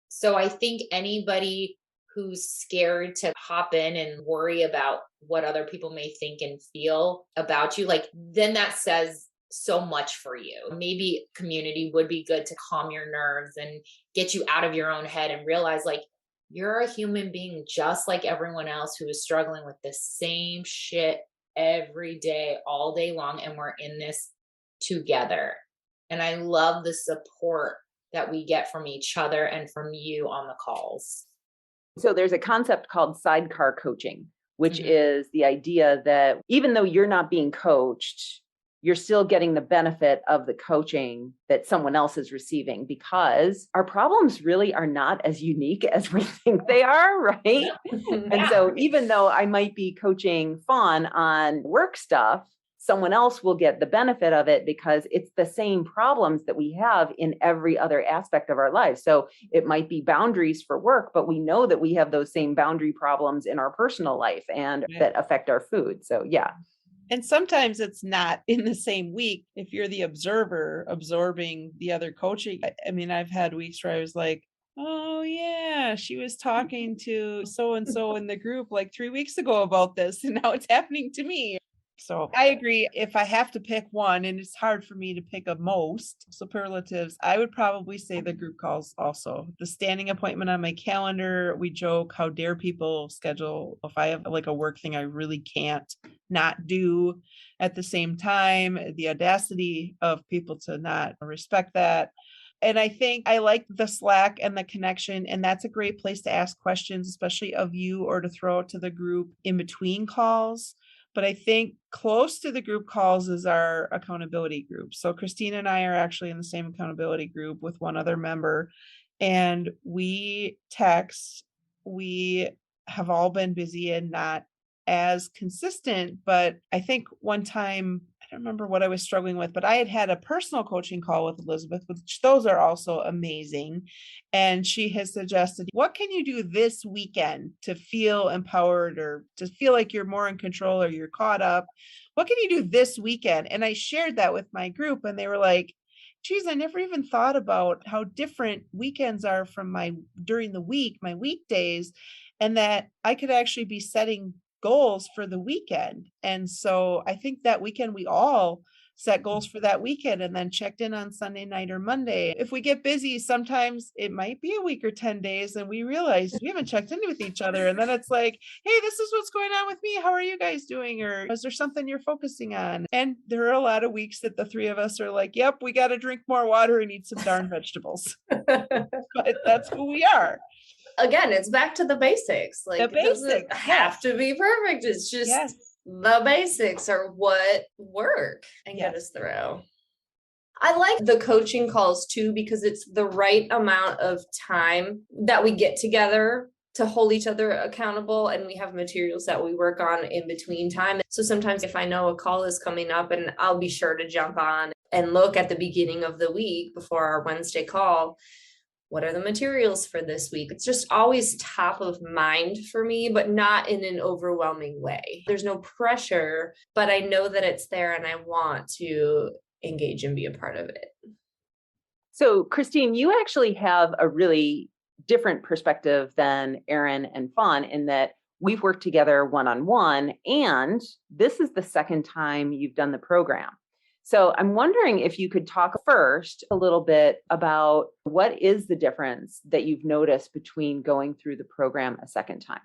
so I think anybody who's scared to hop in and worry about what other people may think and feel about you, like then that says so much for you. Maybe community would be good to calm your nerves and get you out of your own head and realize like you're a human being just like everyone else who is struggling with the same shit every day, all day long. And we're in this together. And I love the support that we get from each other and from you on the calls. So there's a concept called sidecar coaching, which is the idea that even though you're not being coached, you're still getting the benefit of the coaching that someone else is receiving, because our problems really are not as unique as we think they are, right? And so even though I might be coaching Fawn on work stuff, someone else will get the benefit of it because it's the same problems that we have in every other aspect of our lives. So it might be boundaries for work, but we know that we have those same boundary problems in our personal life and that affect our food. So yeah. And sometimes it's not in the same week. If you're the observer absorbing the other coaching, I mean, I've had weeks where I was like, oh yeah, she was talking to so-and-so in the group like 3 weeks ago about this, and now it's happening to me. So I agree. If I have to pick one, and it's hard for me to pick a most superlatives, I would probably say the group calls also. The standing appointment on my calendar, we joke, how dare people schedule if I have like a work thing I really can't not do at the same time, the audacity of people to not respect that. And I think I like the Slack and the connection, and that's a great place to ask questions, especially of you, or to throw it to the group in between calls. But I think close to the group calls is our accountability group. So Christine and I are actually in the same accountability group with one other member, and we text. We have all been busy and not as consistent, but I think one time, I don't remember what I was struggling with, but I had a personal coaching call with Elizabeth, which those are also amazing. And she has suggested, what can you do this weekend to feel empowered or to feel like you're more in control or you're caught up? What can you do this weekend? And I shared that with my group, and they were like, geez, I never even thought about how different weekends are from during the week, my weekdays, and that I could actually be setting goals for the weekend. And so I think that weekend we all set goals for that weekend and then checked in on Sunday night or Monday. If we get busy, sometimes it might be a week or 10 days and we realize we haven't checked in with each other. And then it's like, hey, this is what's going on with me. How are you guys doing? Or is there something you're focusing on? And there are a lot of weeks that the three of us are like, yep, we got to drink more water and eat some darn vegetables. But that's who we are. Again, it's back to the basics. Like The basics, it doesn't have to be perfect. It's just the basics are what work and get us through. I like the coaching calls too, because it's the right amount of time that we get together to hold each other accountable, and we have materials that we work on in between time. So sometimes if I know a call is coming up, and I'll be sure to jump on and look at the beginning of the week before our Wednesday call, what are the materials for this week? It's just always top of mind for me, but not in an overwhelming way. There's no pressure, but I know that it's there and I want to engage and be a part of it. So, Christine, you actually have a really different perspective than Erin and Fawn in that we've worked together one-on-one, and this is the second time you've done the program. So I'm wondering if you could talk first a little bit about what is the difference that you've noticed between going through the program a second time?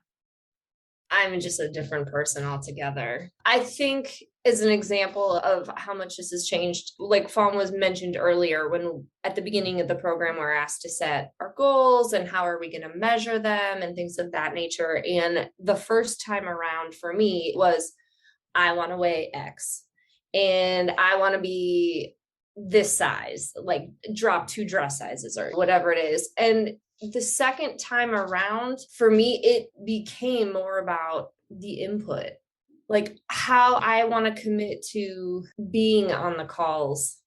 I'm just a different person altogether. I think as an example of how much this has changed, like Fawn was mentioned earlier, when at the beginning of the program, we're asked to set our goals and how are we going to measure them and things of that nature. And the first time around for me was, I want to weigh X and I want to be this size, like drop 2 dress sizes or whatever it is. And the second time around, for me, it became more about the input, like how I want to commit to being on the calls.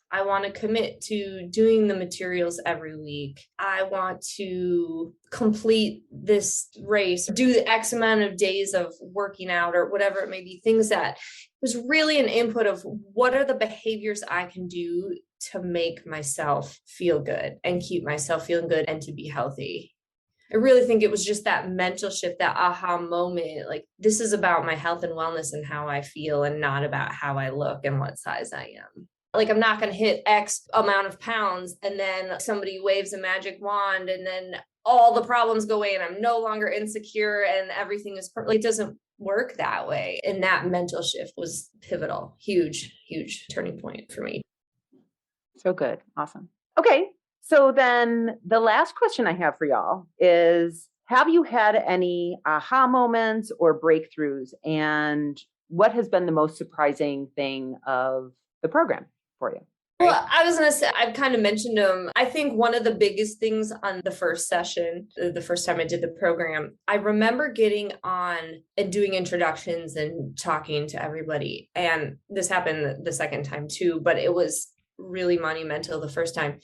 I want to commit to doing the materials every week. I want to complete this race, do the X amount of days of working out or whatever it may be, things that was really an input of what are the behaviors I can do to make myself feel good and keep myself feeling good and to be healthy. I really think it was just that mental shift, that aha moment. Like, this is about my health and wellness and how I feel and not about how I look and what size I am. Like, I'm not going to hit X amount of pounds and then somebody waves a magic wand and then all the problems go away and I'm no longer insecure and everything is perfect. It doesn't work that way. And that mental shift was pivotal, huge, huge turning point for me. So good. Awesome. Okay. So then the last question I have for y'all is, have you had any aha moments or breakthroughs? And what has been the most surprising thing of the program for you? Well, I was going to say, I've kind of mentioned them. I think one of the biggest things on the first session, the first time I did the program, I remember getting on and doing introductions and talking to everybody. And this happened the second time too, but it was really monumental the first time.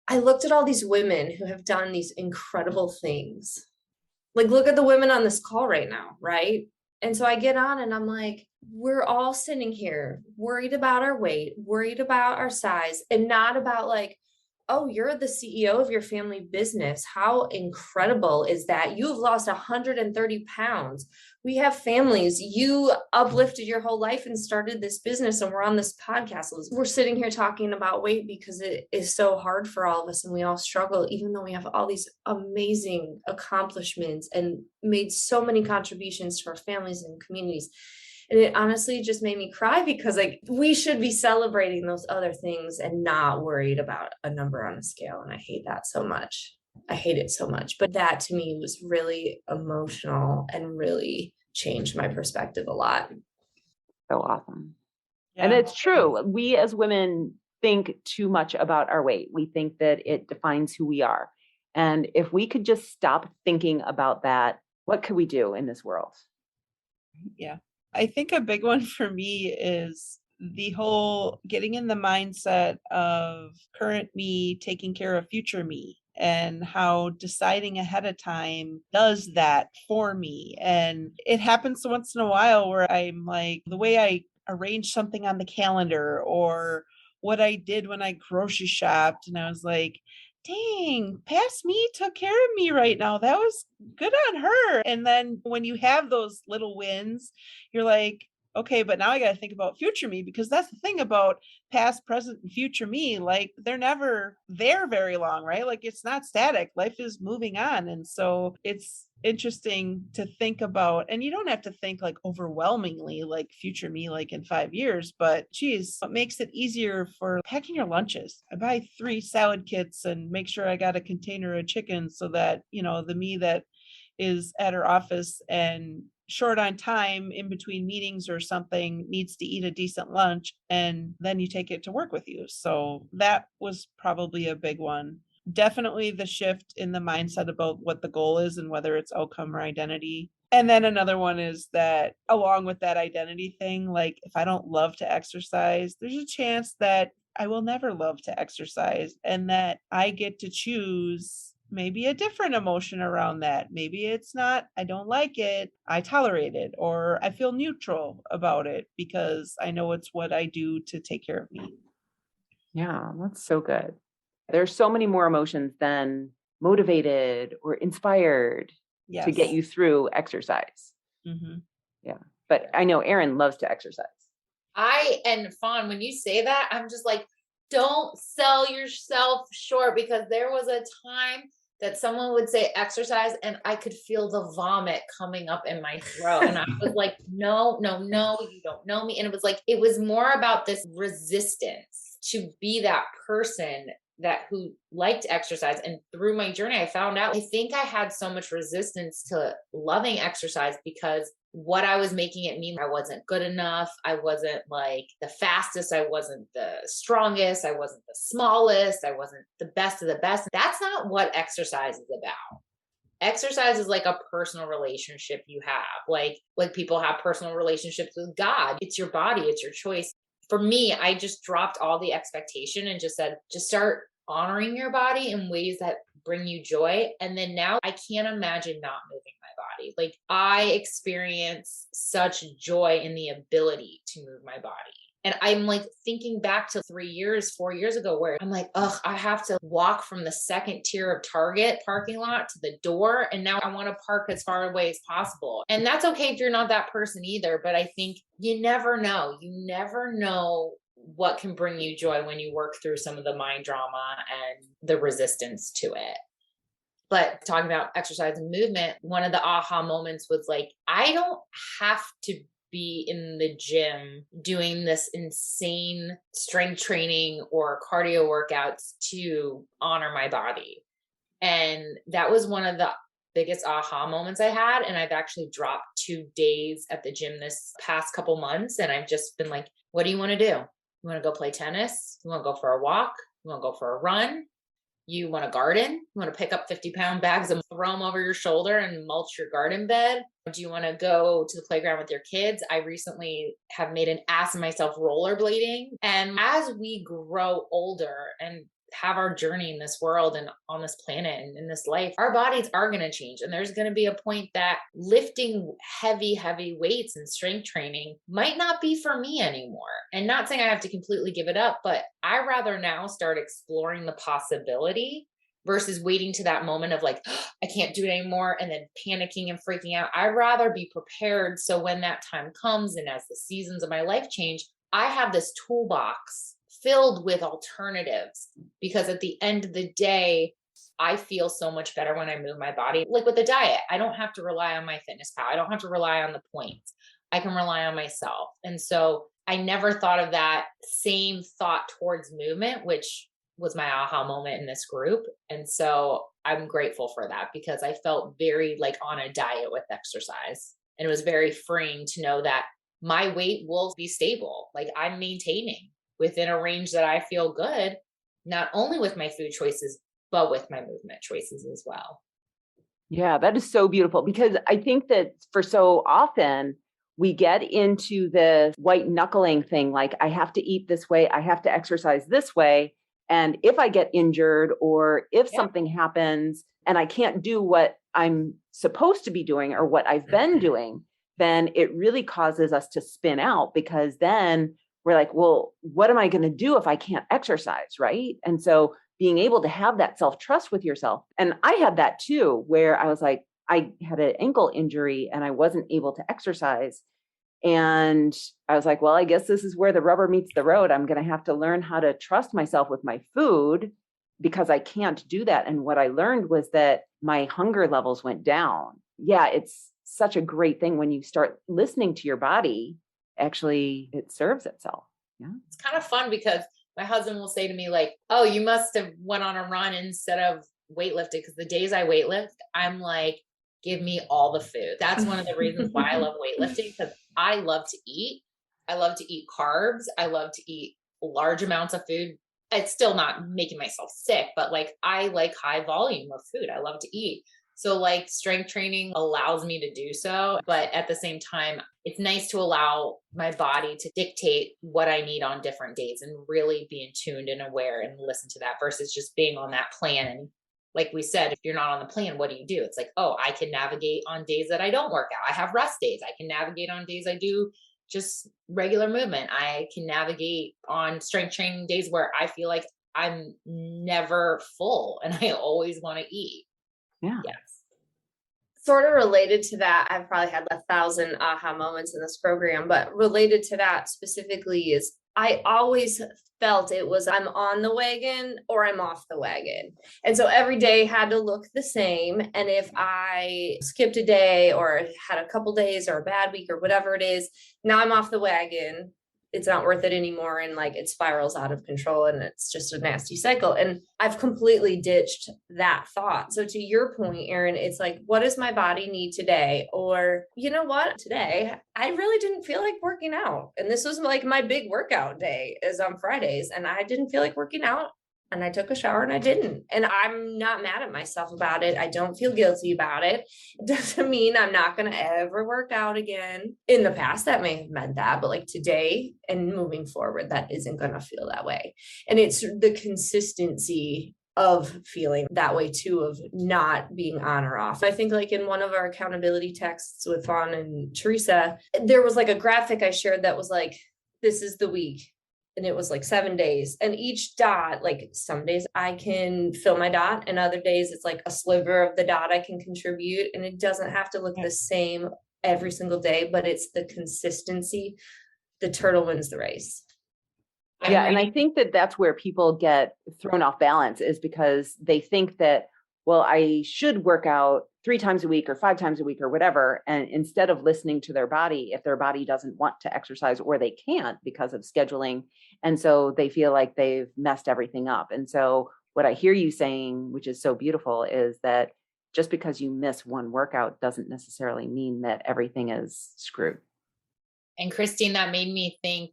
I looked at all these women who have done these incredible things. Like, look at the women on this call right now, right? And so I get on and I'm like, we're all sitting here worried about our weight, worried about our size, and not about like, oh, you're the CEO of your family business. How incredible is that? You've lost 130 pounds. We have families. You uplifted your whole life and started this business, and we're on this podcast. We're sitting here talking about weight because it is so hard for all of us and we all struggle, even though we have all these amazing accomplishments and made so many contributions to our families and communities. And it honestly just made me cry because like we should be celebrating those other things and not worried about a number on a scale. And I hate that so much. I hate it so much. But that to me was really emotional and really changed my perspective a lot. So awesome. Yeah. And it's true. We as women think too much about our weight. We think that it defines who we are. And if we could just stop thinking about that, what could we do in this world? Yeah. I think a big one for me is the whole getting in the mindset of current me taking care of future me, and how deciding ahead of time does that for me. And it happens once in a while where I'm like, the way I arranged something on the calendar or what I did when I grocery shopped, and I was like, dang, past me took care of me right now. That was good on her. And then when you have those little wins, you're like, okay, but now I got to think about future me, because that's the thing about past, present, and future me. Like, they're never there very long, right? Like, it's not static. Life is moving on. And so it's interesting to think about, and you don't have to think like overwhelmingly like future me, like in 5 years, but geez, what makes it easier for packing your lunches? I buy 3 salad kits and make sure I got a container of chicken so that, you know, the me that is at her office and short on time in between meetings or something needs to eat a decent lunch, and then you take it to work with you. So that was probably a big one. Definitely the shift in the mindset about what the goal is and whether it's outcome or identity. And then another one is that along with that identity thing, like if I don't love to exercise, there's a chance that I will never love to exercise, and that I get to choose maybe a different emotion around that. Maybe it's not, I don't like it, I tolerate it, or I feel neutral about it because I know it's what I do to take care of me. Yeah, that's so good. There's so many more emotions than motivated or inspired to get Yes. you through exercise. Mhm. Yeah. But I know Erin loves to exercise. And Fawn, when you say that, I'm just like, don't sell yourself short, because there was a time that someone would say exercise and I could feel the vomit coming up in my throat. And I was like, no, no, no, you don't know me. And it was like, it was more about this resistance to be that person that who liked exercise. And through my journey, I found out, I think I had so much resistance to loving exercise because what I was making it mean, I wasn't good enough. I wasn't like the fastest. I wasn't the strongest. I wasn't the smallest. I wasn't the best of the best. That's not what exercise is about. Exercise is like a personal relationship you have. Like people have personal relationships with God. It's your body, it's your choice. For me, I just dropped all the expectation and just said, just start honoring your body in ways that bring you joy. And then now I can't imagine not moving my body. Like I experience such joy in the ability to move my body. And I'm like thinking back to 3 years, 4 years ago, where I'm like, ugh, I have to walk from the second tier of Target parking lot to the door. And now I want to park as far away as possible. And that's okay if you're not that person either. But I think you never know. You never know what can bring you joy when you work through some of the mind drama and the resistance to it. But talking about exercise and movement, one of the aha moments was like, I don't have to be in the gym doing this insane strength training or cardio workouts to honor my body. And that was one of the biggest aha moments I had. And I've actually dropped 2 days at the gym this past couple months. And I've just been like, what do you want to do? You want to go play tennis? You want to go for a walk? You want to go for a run? You want to garden? You want to pick up 50-pound bags and throw them over your shoulder and mulch your garden bed? Do you want to go to the playground with your kids? I recently have made an ass of myself rollerblading. And as we grow older and have our journey in this world and on this planet and in this life, our bodies are going to change. And there's going to be a point that lifting heavy weights and strength training might not be for me anymore. And not saying I have to completely give it up, but I rather now start exploring the possibility versus waiting to that moment of like, oh, I can't do it anymore, and then panicking and freaking out. I'd rather be prepared. So when that time comes and as the seasons of my life change, I have this toolbox filled with alternatives, because at the end of the day, I feel so much better when I move my body. Like with the diet, I don't have to rely on my fitness pal. I don't have to rely on the points. I can rely on myself. And so I never thought of that same thought towards movement, which was my aha moment in this group. And so I'm grateful for that, because I felt very like on a diet with exercise. And it was very freeing to know that my weight will be stable. Like I'm maintaining within a range that I feel good, not only with my food choices, but with my movement choices as well. Yeah, that is so beautiful, because I think that for so often we get into this white knuckling thing, like I have to eat this way, I have to exercise this way. And if I get injured or if something happens and I can't do what I'm supposed to be doing or what I've been doing, then it really causes us to spin out, because then we're like, well, what am I going to do if I can't exercise? Right. And so being able to have that self-trust with yourself. And I had that too, where I was like, I had an ankle injury and I wasn't able to exercise. And I was like, well, I guess this is where the rubber meets the road. I'm going to have to learn how to trust myself with my food, because I can't do that. And what I learned was that my hunger levels went down. Yeah, it's such a great thing when you start listening to your body. Actually, it serves itself. Yeah. It's kind of fun because my husband will say to me like, oh, you must have went on a run instead of weightlifted. Because the days I weightlift, I'm like, give me all the food. That's one of the reasons why I love weightlifting, because I love to eat. I love to eat carbs. I love to eat large amounts of food. It's still not making myself sick, but like I like high volume of food. I love to eat. So like strength training allows me to do so, but at the same time, it's nice to allow my body to dictate what I need on different days and really be in tuned and aware and listen to that versus just being on that plan. And like we said, if you're not on the plan, what do? It's like, oh, I can navigate on days that I don't work out. I have rest days. I can navigate on days I do just regular movement. I can navigate on strength training days where I feel like I'm never full and I always want to eat. Yeah. Yes. Sort of related to that, I've probably had 1,000 aha moments in this program, but related to that specifically is I always felt it was I'm on the wagon or I'm off the wagon. And so every day had to look the same. And if I skipped a day or had a couple days or a bad week or whatever it is, now I'm off the wagon. It's not worth it anymore. And like it spirals out of control and it's just a nasty cycle. And I've completely ditched that thought. So to your point, Erin, it's like, what does my body need today? Or you know what, today, I really didn't feel like working out. And this was like my big workout day is on Fridays. And I didn't feel like working out. And I took a shower and I didn't. And I'm not mad at myself about it. I don't feel guilty about it. It doesn't mean I'm not going to ever work out again. In the past, that may have meant that, but like today and moving forward, that isn't going to feel that way. And it's the consistency of feeling that way too, of not being on or off. I think like in one of our accountability texts with Fawn and Teresa, there was like a graphic I shared that was like, this is the week. And it was like 7 days. And each dot, like some days I can fill my dot and other days it's like a sliver of the dot I can contribute. And it doesn't have to look the same every single day, but it's the consistency. The turtle wins the race. Yeah. And I think that that's where people get thrown off balance is because they think that, well, I should work out 3 times a week or 5 times a week or whatever. And instead of listening to their body, if their body doesn't want to exercise or they can't because of scheduling. And so they feel like they've messed everything up. And so what I hear you saying, which is so beautiful, is that just because you miss one workout doesn't necessarily mean that everything is screwed. And Christine, that made me think,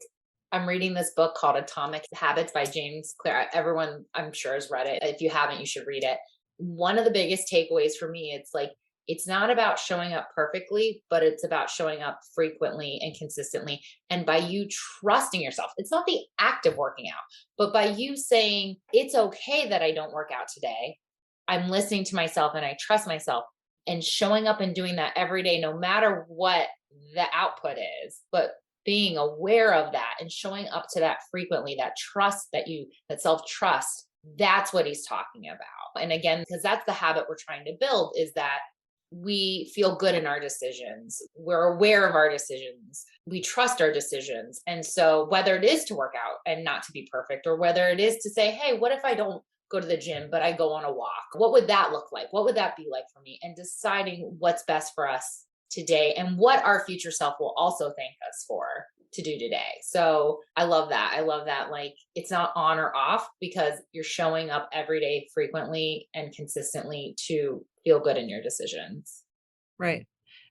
I'm reading this book called Atomic Habits by James Clear. Everyone I'm sure has read it. If you haven't, you should read it. One of the biggest takeaways for me, it's like, it's not about showing up perfectly, but it's about showing up frequently and consistently. And by you trusting yourself, it's not the act of working out, but by you saying, it's okay that I don't work out today. I'm listening to myself and I trust myself and showing up and doing that every day, no matter what the output is, but being aware of that and showing up to that frequently, that trust that self-trust, that's what he's talking about. And again, because that's the habit we're trying to build, is that we feel good in our decisions. We're aware of our decisions. We trust our decisions. And so whether it is to work out and not to be perfect, or whether it is to say, hey, what if I don't go to the gym, but I go on a walk? What would that look like? What would that be like for me? And deciding what's best for us today and what our future self will also thank us for to do today. So I love that. I love that. Like, it's not on or off because you're showing up every day frequently and consistently to feel good in your decisions. Right.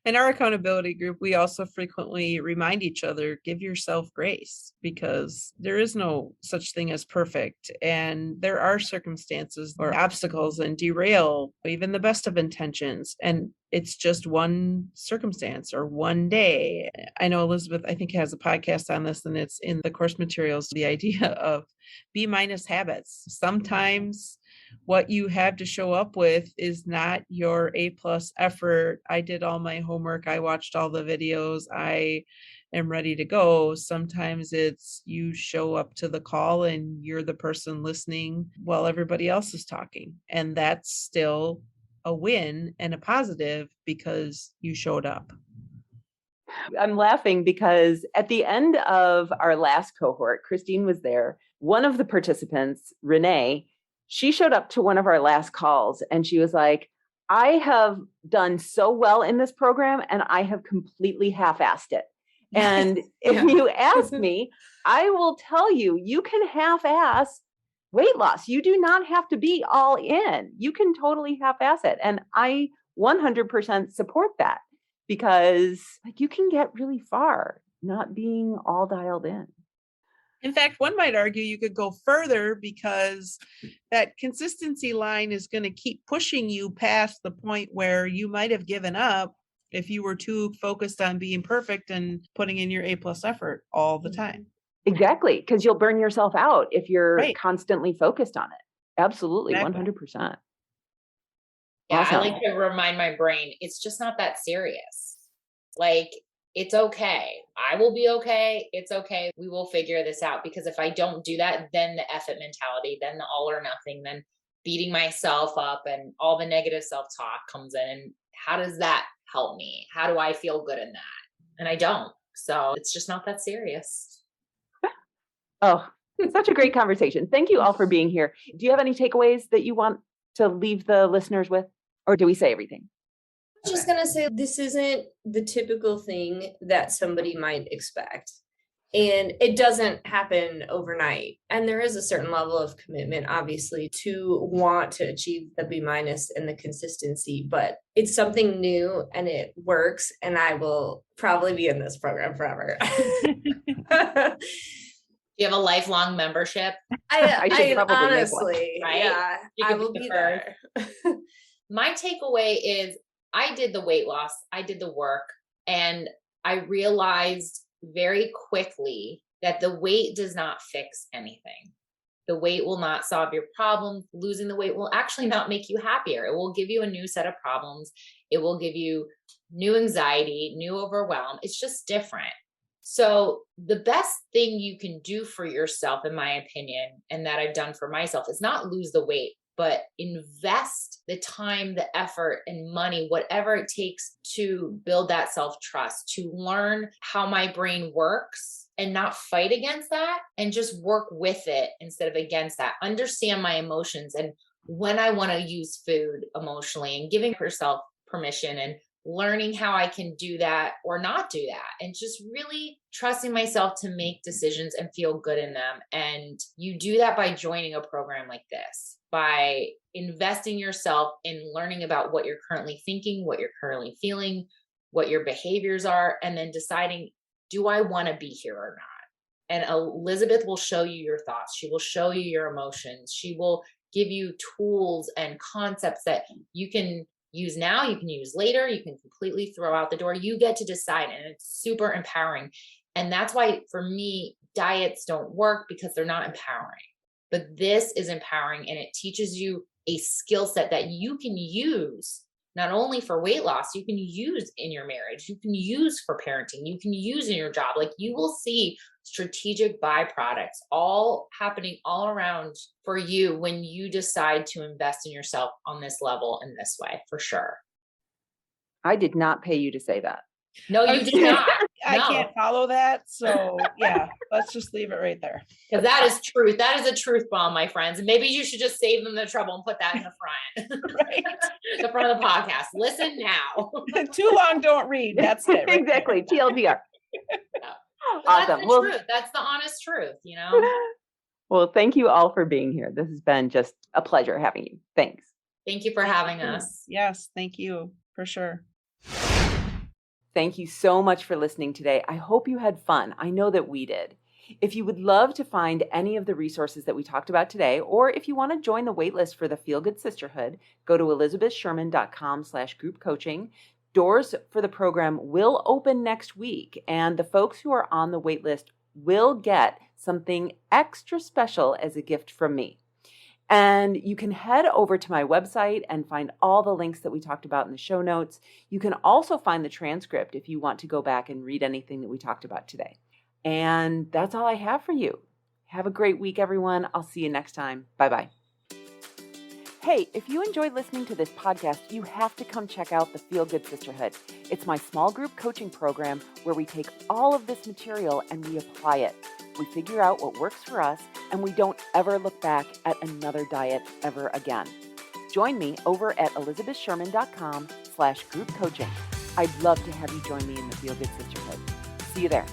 In our accountability group, we also frequently remind each other, give yourself grace, because there is no such thing as perfect. And there are circumstances or obstacles and derail even the best of intentions. And it's just one circumstance or one day. I know Elizabeth, I think, has a podcast on this, and it's in the course materials, the idea of B- habits. Sometimes what you have to show up with is not your A+ effort. I did all my homework. I watched all the videos. I am ready to go. Sometimes it's you show up to the call and you're the person listening while everybody else is talking. And that's still a win and a positive because you showed up. I'm laughing because at the end of our last cohort, Christine was there. One of the participants, Renee, she showed up to one of our last calls and she was like, I have done so well in this program and I have completely half-assed it. And if you ask me, I will tell you, you can half-ass weight loss. You do not have to be all in. You can totally half-ass it. And I 100% support that because like you can get really far not being all dialed in. In fact, one might argue you could go further because that consistency line is going to keep pushing you past the point where you might have given up if you were too focused on being perfect and putting in your A+ effort all the time. Exactly. Because you'll burn yourself out if you're Right. constantly focused on it. Absolutely. Exactly. 100%. Yeah, Awesome. I like to remind my brain, it's just not that serious. Like, it's okay. I will be okay. It's okay. We will figure this out. Because if I don't do that, then the effort mentality, then the all or nothing, then beating myself up and all the negative self-talk comes in. And how does that help me? How do I feel good in that? And I don't. So it's just not that serious. Oh, such a great conversation. Thank you all for being here. Do you have any takeaways that you want to leave the listeners with? Or do we say everything? I'm just going to say this isn't the typical thing that somebody might expect. And it doesn't happen overnight. And there is a certain level of commitment, obviously, to want to achieve the B- and the consistency, but it's something new and it works. And I will probably be in this program forever. You have a lifelong membership? I should probably honestly, right? Yeah, You I could will be be the there. My takeaway is I did the weight loss, I did the work, and I realized very quickly that the weight does not fix anything. The weight will not solve your problems. Losing the weight will actually not make you happier. It will give you a new set of problems. It will give you new anxiety, new overwhelm. It's just different. So the best thing you can do for yourself, in my opinion, and that I've done for myself, is not lose the weight, but invest the time, the effort, and money, whatever it takes to build that self-trust, to learn how my brain works and not fight against that and just work with it instead of against that. Understand my emotions and when I want to use food emotionally, and giving yourself permission and learning how I can do that or not do that, and just really trusting myself to make decisions and feel good in them. And you do that by joining a program like this, by investing yourself in learning about what you're currently thinking, what you're currently feeling, what your behaviors are, and then deciding, do I want to be here or not? And Elizabeth will show you your thoughts. She will show you your emotions. She will give you tools and concepts that you can use now, you can use later, you can completely throw out the door. You get to decide, and it's super empowering. And that's why, for me, diets don't work, because they're not empowering. But this is empowering, and it teaches you a skill set that you can use not only for weight loss, you can use in your marriage, you can use for parenting, you can use in your job. Like, you will see strategic byproducts all happening all around for you when you decide to invest in yourself on this level in this way, for sure. I did not pay you to say that. No, you did not. I No. can't follow that. So yeah, let's just leave it right there. Because that is truth. That is a truth bomb, my friends. And maybe you should just save them the trouble and put that in the front. Right. The front of the podcast. Listen now. Too long, don't read. That's it. Right Exactly. TLDR. But Awesome. that's the Well, truth. That's the honest truth, you know? well, thank you all for being here. This has been just a pleasure having you. Thanks. Thank you for having us. Yes, thank you for sure. Thank you so much for listening today. I hope you had fun. I know that we did. If you would love to find any of the resources that we talked about today, or if you want to join the waitlist for the Feel Good Sisterhood, go to elizabethsherman.com/group coaching. Doors for the program will open next week, and the folks who are on the waitlist will get something extra special as a gift from me. And you can head over to my website and find all the links that we talked about in the show notes. You can also find the transcript if you want to go back and read anything that we talked about today. And that's all I have for you. Have a great week, everyone. I'll see you next time. Bye-bye. Hey, if you enjoyed listening to this podcast, you have to come check out the Feel Good Sisterhood. It's my small group coaching program where we take all of this material and we apply it. We figure out what works for us, and we don't ever look back at another diet ever again. Join me over at elizabethsherman.com/group coaching. I'd love to have you join me in the Feel Good Sisterhood. See you there.